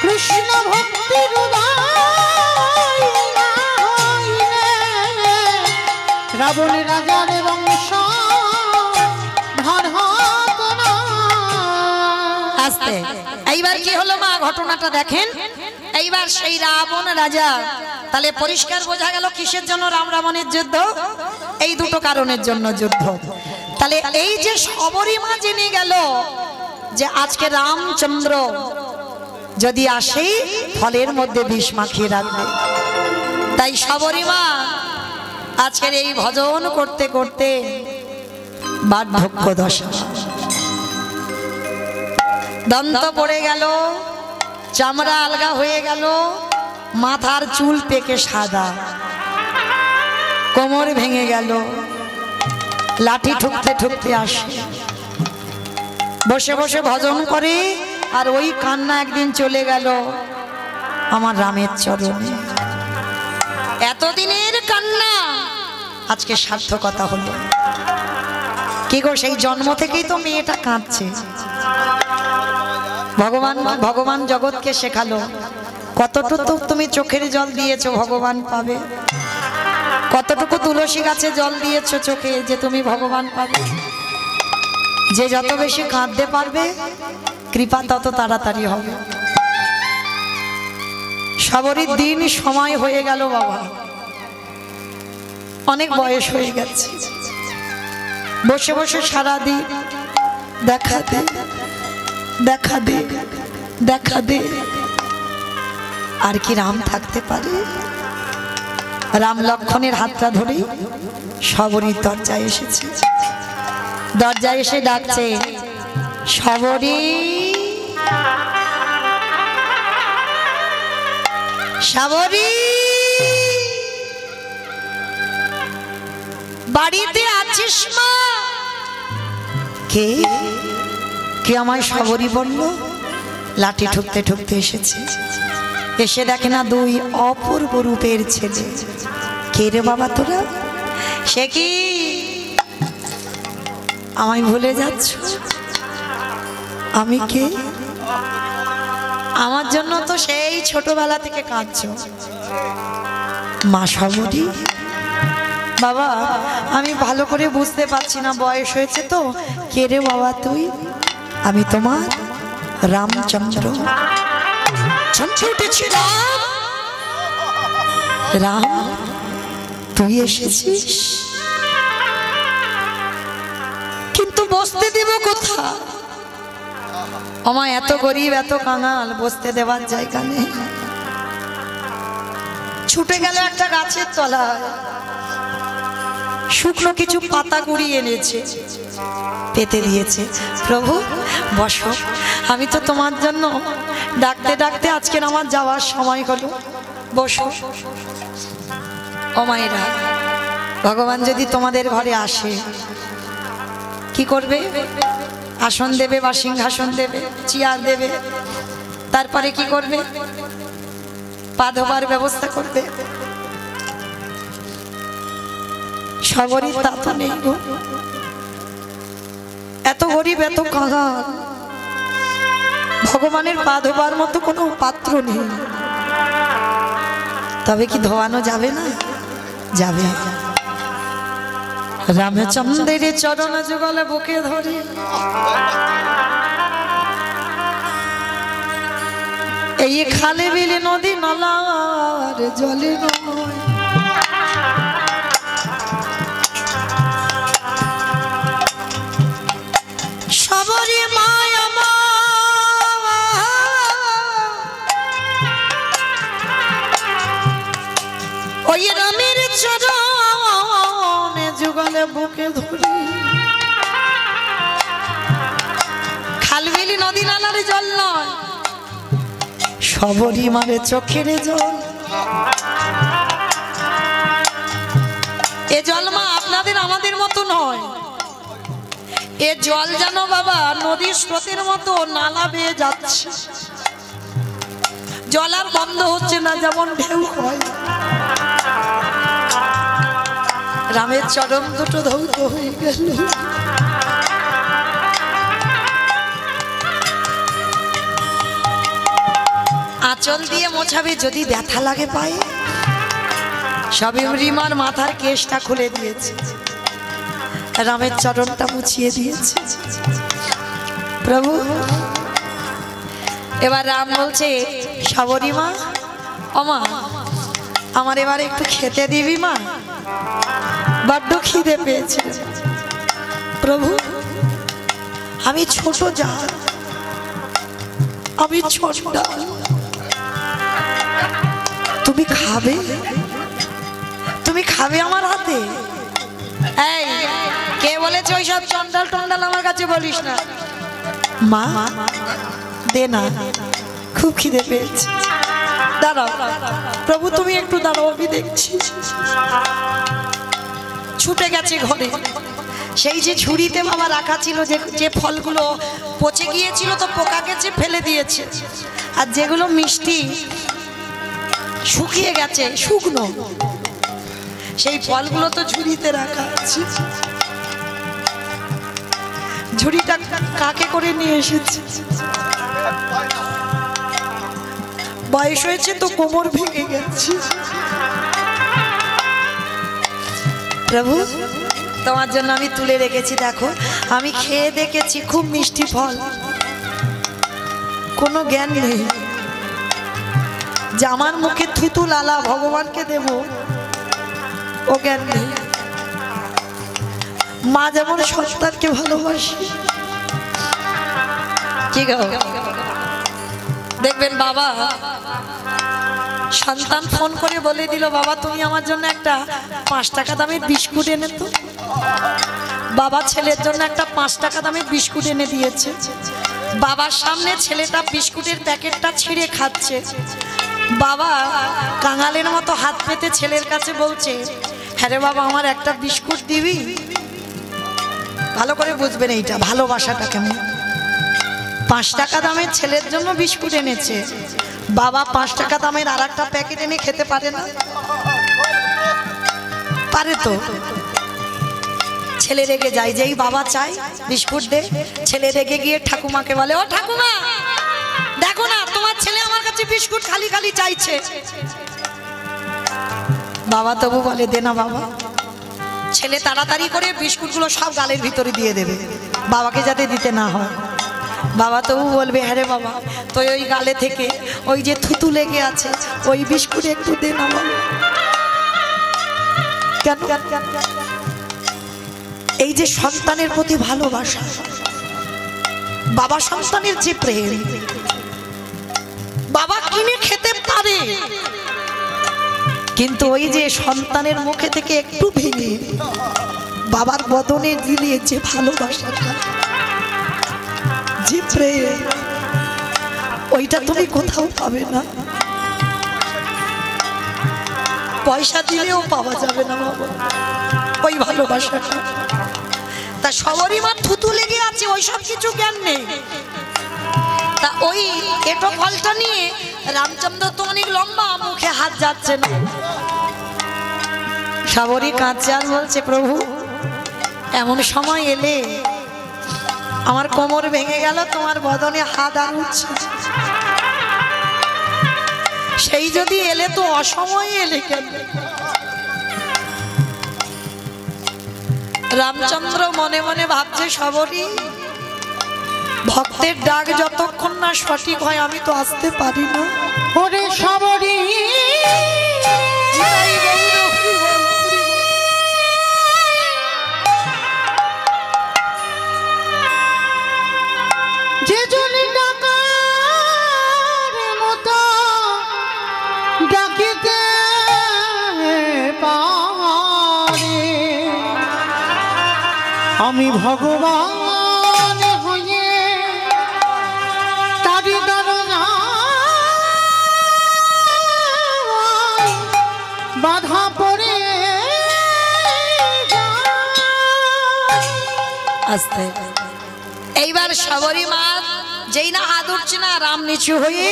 কৃষ্ণ ভক্তির উদয় না হইলে রাবণ রাজার বংশ ধর হতো না। আস্তে এইবার কি হলো মা, ঘটনাটা দেখেন। এইবার সেই রাবণ রাজা, তাহলে পরিষ্কার বোঝা গেল কিসের জন্য রাম রাবণের যুদ্ধ? এই দুটো কারণের জন্য যুদ্ধ। তাহলে এই যে সবরীমা জেনে গেল যে আজকে রামচন্দ্র যদি আসে ফলের মধ্যে বিষ মাখিয়ে রাখবে, তাই সবরীমা আজকের এই ভজন করতে করতে বার্ধক্য দশা, দন্ত পড়ে গেল, চামড়া আলগা হয়ে গেল, মাথার চুল পেকে সাদা, কোমর ভেঙে গেল, লাঠি ঠুকতে ঠুকতে আসে, বসে বসে ভজন করে। আর ওই কান্না একদিন চলে গেল আমার রামের চরণে। এতদিনের কান্না আজকে সার্থকতা হলো। কি গো, সেই জন্ম থেকেই তো মেয়েটা কাঁদছে। ভগবান জগৎকে শেখালো, কতটুকু তুমি চোখের জল দিয়েছো ভগবান পাবে, কতটুকু তুলসী গাছে জল দিয়েছো চোখে যে তুমি ভগবান পাবে। যে যত বেশি কাঁদতে পারবে কৃপা তত তাড়াতাড়ি হবে। সবরই দিন সময় হয়ে গেল বাবা, অনেক বয়স হয়ে গেছে। বসে বসে সারাদিন দেখা দে দেখা দে দেখা দে। আর কি রাম থাকতে পারে? রাম লক্ষ্মণের হাতটা ধরে সবরীর দরজায় এসেছে। দরজায় এসে ডাকছে, সবরী সবরী, বাড়িতে আছিস মা? কে কে আমায় সবরী বলল? লাঠি ঠুকতে ঠুকতে এসেছে। এসে দেখে না দুই অপূর্ব রূপের ছেলে। কে রে বাবা তোরা? সে কি আমায় ভুলে যাচ্ছ? আমি কে? আমার জন্য তো সেই ছোটবেলা থেকে কাঁদছো। মা সবরী? বাবা আমি ভালো করে বুঝতে পারছি না, বয়স হয়েছে তো। কে রে বাবা তুই? আমি তোমার রামচন্দ্র। চমকে উঠেছি, রাম রাম তুই এসেছিস, কিন্তু বসতে দেব কোথা? আমায় এত গরিব এত কাঙাল, বসতে দেওয়ার জায়গা নেই। ছুটে গেল একটা গাছের তলায়, শুকনো কিছু পাতা কুড়িয়ে এনেছে, পেতে দিয়েছে। প্রভু বসো, আমি তো তোমার জন্য ডাকতে ডাকতে আজকের আমার যাওয়ার সময় হলো, বসো। ও মায়েরা, ভগবান যদি তোমাদের ঘরে আসে কি করবে? আসন দেবে বা সিংহাসন দেবে, চেয়ার দেবে, তারপরে কি করবে? পা ধোবার ব্যবস্থা করবে। সবরই তা তো নেই গো, এত গরিব এত কাঙাল, ভগবানের পা ধোবার মতো কোনো পাত্র নেই। তবে কি ধোয়ানো যাবে না? যাবে। রামচন্দ্রের চরণ যুগলে বুকে ধরে এই খালে বিলে নদী নালার জলে নয়, সবরী মায়া মা ওই রামের চরণে যুগলে বুকে ধরে খালবিলি নদী নালার জল নয়, সবরী মারে চোখের জল। এ জল মা আপনাদের আমাদের মতো নয়, এ জল যেন বাবা নদীর স্রোতের মতো নালা বেয়ে যাচ্ছে, জল আর বন্ধ হচ্ছে না, যেমন ঢেউ হয়। রামের চরণ দুটো ধৌত হয়ে গেল। আঁচল দিয়ে মোছাবে, যদি ব্যথা লাগে পায়ে। সবরীমার মাথার কেশটা খুলে দিয়েছে, রামের চরণটা মুছিয়ে দিয়েছে। প্রভু এবার রাম বলছে, সবরী মা, ওমা আমার এবার একটু খেতে দিবি মা, বড্ড খিদে পেয়েছে। প্রভু আমি ছোট জাত, আমি ছোট, তুমি খাবে, তুমি খাবে আমার হাতে? এই কে বলেছে ওইসব চন্ডাল টন্ডাল আমার কাছে বলিস না। মা দে না, খুব খিদে পেয়েছে। দাঁড়াও প্রভু, তুমি একটু দাঁড়াও, আমি দেখছি। ছুটে গেছে ঘরে, সেই যে ঝুড়িতে বাবা রাখা ছিল, যে ফলগুলো পচে গিয়েছিল তো পোকা গেছে ফেলে দিয়েছে, আর যেগুলো মিষ্টি শুকিয়ে গেছে শুকনো, সেই ফলগুলো তো ঝুড়িতে রাখা আছে। ঝুড়িটা কাকে করে নিয়ে এসেছে? বয়স হয়েছে তো, কোমর ভেঙে গেছে। প্রভু, তোমার জন্য আমি তুলে রেখেছি, দেখো আমি খেয়ে দেখেছি, খুব মিষ্টি ফল। কোনো জ্ঞান নেই যে আমার মুখে থুতু লালা ভগবানকে দেব, ও জ্ঞান নেই। মা যেমন সন্তানকে ভালোবাসে, কি গো? দেখবেন বাবা সন্তান ফোন করে বলে দিল, বাবা তুমি আমার জন্য একটা 5 টাকা দামের বিস্কুট এনে তো। বাবা ছেলের জন্য একটা 5 টাকা দামের বিস্কুট এনে দিয়েছে। বাবার সামনে ছেলেটা বিস্কুটের প্যাকেটটা ছিঁড়ে খাচ্ছে। বাবা কাঙালের মতো হাত পেতে ছেলের কাছে বলছে, হ্যাঁ রে বাবা আমার একটা বিস্কুট দিবি? ভালো করে বুঝবেন এইটা ভালোবাসাটা কেমন। 5 টাকা দামের ছেলের জন্য বিস্কুট এনেছে, বাবা 5 টাকা দামের আর একটা প্যাকেট এনে খেতে পারে না? পারে তো। ছেলে রেগে যায়, যেই বাবা চাই বিস্কুট দে, ছেলে রেগে গিয়ে ঠাকুমাকে বলে, ও ঠাকুমা দেখো না তোমার ছেলে আমার কাছে বিস্কুট খালি খালি চাইছে। বাবা তবু বলে, দে না বাবা। ছেলে তাড়াতাড়ি করে বিস্কুটগুলো সব গালের ভিতরে দিয়ে দেবে, বাবাকে যাতে দিতে না হয়। বাবা তবু বলবে, হ্যাঁ রে বাবা তো ওই গালে থেকে ওই যে থুতু লেগে আছে, ওই বিস্কুট একটু দে না বাবা। কেন? এই যে সন্তানের প্রতি ভালোবাসা, বাবা সন্তানের যে প্রেম, বাবা কিনে খেতে পারে কিন্তু ওই যে সন্তানের মুখে থেকে একটু ভেঙে বাবার বদনে দিলে যে ভালোবাসাটা, যে প্রেম, ওইটা তুমি কোথাও পাবে না, পয়সা দিলেও পাওয়া যাবে না বাবা ওই ভালোবাসাটা। তা সবারই মা থুতু লেগে আছে, ওই সব কিছু জ্ঞান নেই। তা ওই এটো ফলটা নিয়ে রামচন্দ্র তো অনেক লম্বা, মুখে হাত যাচ্ছে না। সবারই কাঁদছে আর বলছে, প্রভু এমন সময় এলে আমার কোমর ভেঙে গেল, তোমার বদনে হাত আর উঠছে। সেই যদি এলে তো অসময়ে এলে কেন? রামচন্দ্র মনে মনে ভাবছে, সবরই ভক্তের ডাক যতক্ষণ না সঠিক হয় আমি তো আসতে পারি না। ওরে সবরি যে জলি ডাকার মতো ডাকিতে পারে, আমি ভগবান হয়ে তারি দরজা বাধা পড়ে আসতে। এইবার সবরী মা যেই না হাত উঠছে না, রাম নিচু হয়ে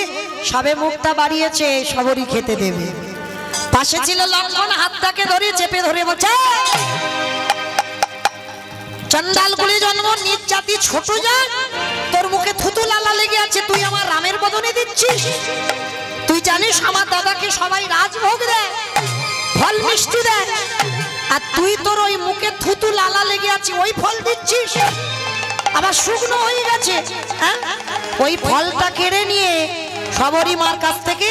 সবে মুখটা বাড়িয়েছে, সবরী খেতে দেবে। পাশে ছিল লক্ষ্মণ, হাতটাকে ধরে চেপে ধরে বলছে, চন্ডাল কুলে জন্ম, নিজ জাতি ছোট জাত, তোর মুখে থুতু লালা লেগে আছে, তুই আমার রামের বদনে দিচ্ছিস? তুই জানিস আমার দাদাকে সবাই রাজভোগ দেয়, ফল মিষ্টি দেয়, আর তুই তোর ওই মুখে থুতু লালা লেগে আছে ওই ফল দিচ্ছিস? আবার শুকনো হয়ে গেছে। ওই ফলটা কেড়ে নিয়ে সবরী মার কাছ থেকে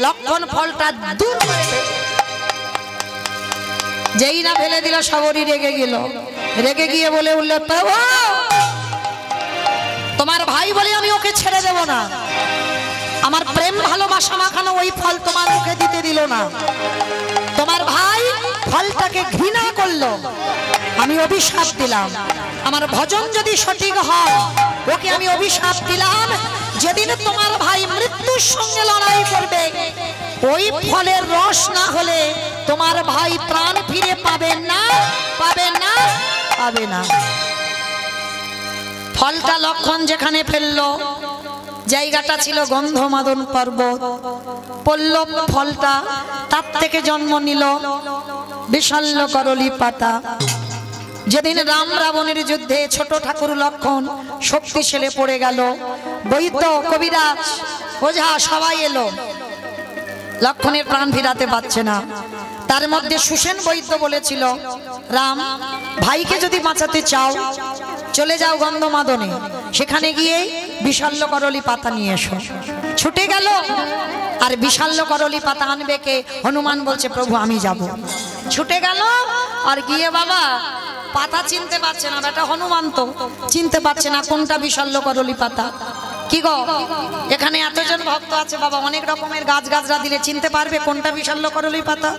লক্ষ্মণ ফলটা দূর করে দিল। যেই না ফেলে দিল, সবরী রেগে গেল। রেগে গিয়ে বলে উঠল, তোমার ভাই বলে আমি ওকে ছেড়ে দেব না, আমার প্রেম ভালোবাসা মাখানো ওই ফল তোমার মুখে দিতে দিল না। তোমার ভাই ফলটাকে ঘৃণা করলো, আমি অভিশাপ দিলাম। আমার ভজন যদি সঠিক হয়, ওকে আমি অভিশাপ দিলাম, যেদিন তোমার ভাই মৃত্যুর সঙ্গে লড়াই করবে, ওই ফলের রস না হলে তোমার ভাই প্রাণ ফিরে পাবে না, পাবে না, পাবে না। ফলটা লক্ষ্মণ যেখানে ফেললো, জায়গাটা ছিল গন্ধমাদন পর্বত। পল্লব ফলটা তার থেকে জন্ম নিল বিশাল্য করলি পাতা। যেদিন রাম রাবণের যুদ্ধে ছোট ঠাকুর লক্ষণ শক্তিশালী পড়ে গেল, বৈদ্য কবিরাজ ওঝা সবাই এলো, লক্ষণের প্রাণ ফিরাতে পারছে না। তার মধ্যে সুসেন বৈদ্য বলেছিল, রাম ভাইকে যদি বাঁচাতে চাও চলে যাও গন্ধমাদনে, সেখানে গিয়ে বিশাল্য করলি পাতা নিয়ে এসো। ছুটে গেল, আর বিশাল্য করলি পাতা আনবে কে? হনুমান বলছে, প্রভু আমি যাব। ছুটে গেল, আর গিয়ে বাবা পাতা চিনতে পারছে না, বেটা হনুমান তো চিনতে পারছে না কোনটা বিশাল্য করলি পাতা। কি গো, এখানে এতজন ভক্ত আছে বাবা, অনেক রকমের গাছ গাছরা দিলে চিনতে পারবে কোনটা বিশাল্য করলি পাতা?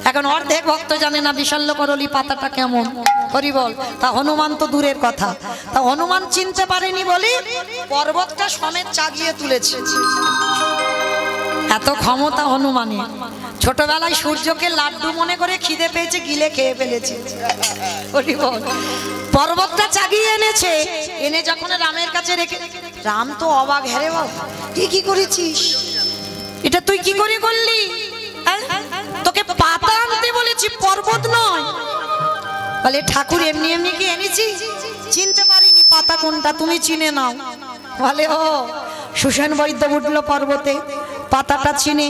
এখন অর্ধেক ভক্ত জানে না বিশাল্য করলি পাতাটা কেমন। হরি বল। তা হনুমান তো দূরের কথা, তা হনুমান চিনতে পারেনি বলি পর্বতটা সমেত চাগিয়ে তুলেছে। এত ক্ষমতা হনুমানের। ছোটবেলায় সূর্যকে লাড্ডু মনে করে খিদে পেয়েছে, গিলে খেয়ে ফেলেছে। হরি বল। পর্বতটা চাগিয়ে এনেছে, এনে যখন রামের কাছে রেখে, রাম তো অবাক, হ্যাঁ বাবা কি করেছিস, এটা তুই কি করে করলি? তোকে পাতা আনতে বলেছি, পর্বত নয়। বলে ঠাকুর এমনি এমনি কি এনেছি, চিনতে পারিনি পাতা কোনটা, তুমি চিনে নাও। বলে ও, সুসেন বৈদ্য উঠলো পর্বতে, পাতাটা চিনে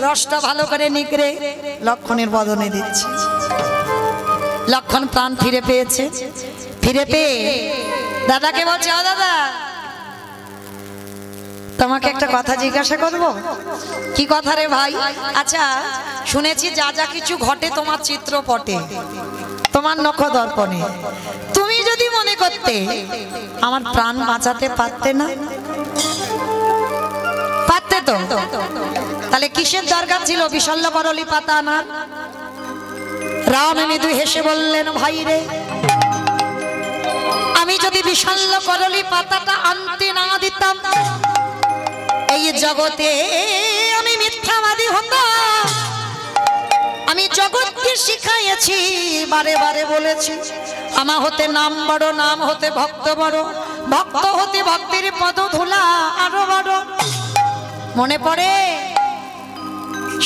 রসটা ভালো করে নিগড়ে লক্ষণের বদনে দিচ্ছে। লক্ষণ প্রাণ ফিরে পেয়েছে। ফিরে পেয়ে দাদাকে বলছে, ও দাদা তোমাকে একটা কথা জিজ্ঞাসা করব। কি কথা রে ভাই? আচ্ছা শুনেছি যা যা কিছু ঘটে তোমার চিত্রপটে, তোমার নখ দর্পণে, তুমি যদি মনে করতে আমার প্রাণ বাঁচাতে পারতে না? পারতে তো, তাহলে কিসের দরকার ছিল বিশাল্য করলি পাতা আনার? রাম মৃদু হেসে বললেন, ভাই রে, আমি যদি বিশাল্য করলি পাতাটা আনতে না দিতাম, এই জগতে আমি মিথ্যাবাদী হতাম। আমি জগৎকে শিখাইছি, বারে বারে বলেছি, আমার হতে নাম বড়, নাম হতে ভক্ত বড়, ভক্ত হতে ভক্তির পদ ধুলা আরো বড়। মনে পড়ে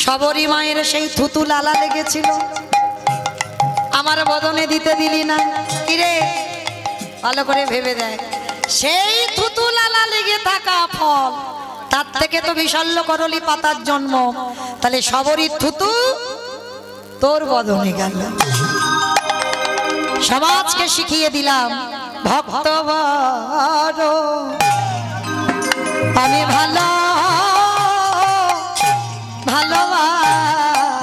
শবরী মায়ের সেই থুতু লালা লেগেছিল, আমার বদনে দিতে দিলি না। কিরে ভালো করে ভেবে দেখ, সেই থুতু লালা লেগে থাকা ফল, তার থেকে তো বিশাল্য করলি পাতার জন্ম। তাহলে শবরীর থুতু তোর বদনে গেল। সমাজকে শিখিয়ে দিলাম ভক্ত বড়, আমি ভালো ভালোবাসি,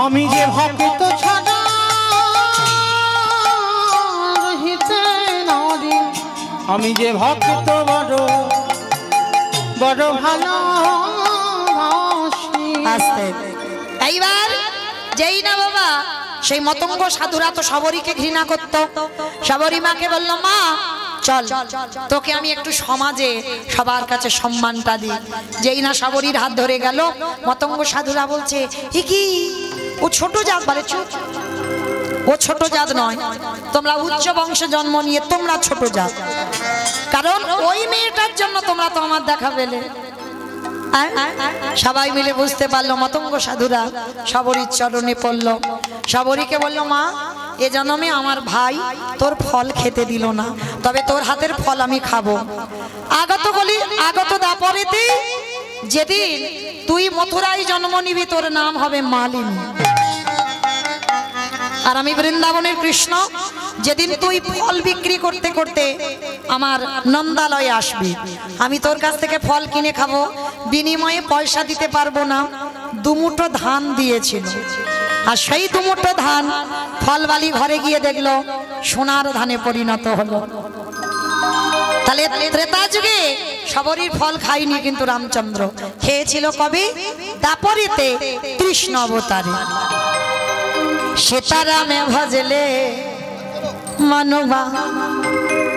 আমি যে ভক্ত ছাড়া রহিতে নারী, আমি যে ভক্ত বড় বড় ভালোবাসি। এইবার যেই না বাবা সেই মতঙ্গ সাধুরা তো শবরীকে ঘৃণা করত। শবরী মাকে বলল, মা চল তোকে আমি একটু সমাজে সবার কাছে সম্মানটা দিই। যেই না শবরীর হাত ধরে গেল, মতঙ্গ সাধুরা বলছে, কি ও ছোট জাত? বলে চুপ, ও ছোট জাত নয়, তোমরা উচ্চ বংশে জন্ম নিয়ে তোমরা ছোট জাত, কারণ ওই মেয়েটার জন্য তোমরা তো আমার দেখা পেলে। সবাই মিলে বুঝতে পারলো, মতঙ্গ সাধুরা শবরীর চরণে পড়ল। শবরীকে বলল, মা এ জন্মে আমার ভাই তোর ফল খেতে দিল না, তবে তোর হাতের ফল আমি খাবো। আগত দাপরেতে যেদিন তুই মথুরায় জন্ম নিবি, তোর নাম হবে মালিনী, আর আমি বৃন্দাবনের কৃষ্ণ। যেদিন তুই ফল বিক্রি করতে করতে আমার নন্দালয়ে আসবি, আমি তোর কাছ থেকে ফল কিনে খাবো, বিনিময়ে পয়সা দিতে পারবো না। দুমুঠো ধান দিয়েছিল, আর সেই দুমুঠো ধান ফলবালি ঘরে গিয়ে দেখলো সোনার ধানে পরিণত হলো। তাহলে ত্রেতা যুগে শবরীর ফল খায়নি, কিন্তু রামচন্দ্র খেয়েছিল। কবে? দাপরেতে কৃষ্ণ অবতারে। সীতারামে ভজলে মানবা।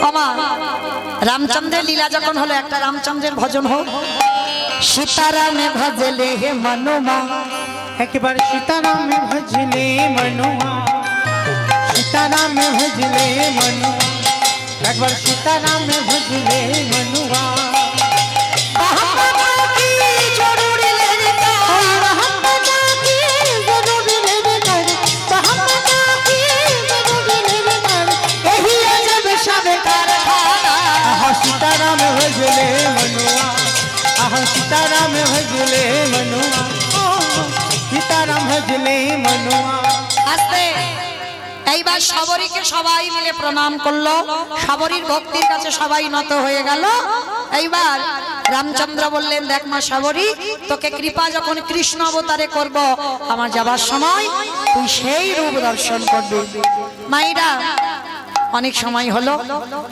আমার রামচন্দ্রের লীলা যখন হলো, একটা রামচন্দ্রের ভজন হোক। সীতারামে ভজলে হে মানবা, একেবারে সীতারামে ভজলে মনুয়া, সীতারামে ভজলে মনুয়া, একবার সীতারামে ভজলে মনুয়া। জরুরি सीताराम भजले मनुआ सीताराम भजले मनुआ আস্তে এইবার সবরীকে সবাই মিলে প্রণাম করলো সবরীর ভক্তির কাছে সবাই নত হয়ে গেল এইবার রামচন্দ্র বললেন দেখ মা সবরী তোকে কৃপা যখন কৃষ্ণ অবতারে করব আমার যাবার সময় তুই সেই রূপ দর্শন করবি মাইরা অনেক সময় হলো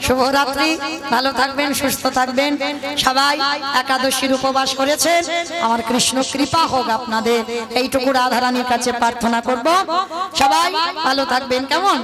শুভরাত্রি ভালো থাকবেন সুস্থ থাকবেন সবাই একাদশীর উপবাস করেছেন আমার কৃষ্ণ কৃপা হোক আপনাদের এইটুকু রাধারানীর কাছে প্রার্থনা করব সবাই ভালো থাকবেন কেমন।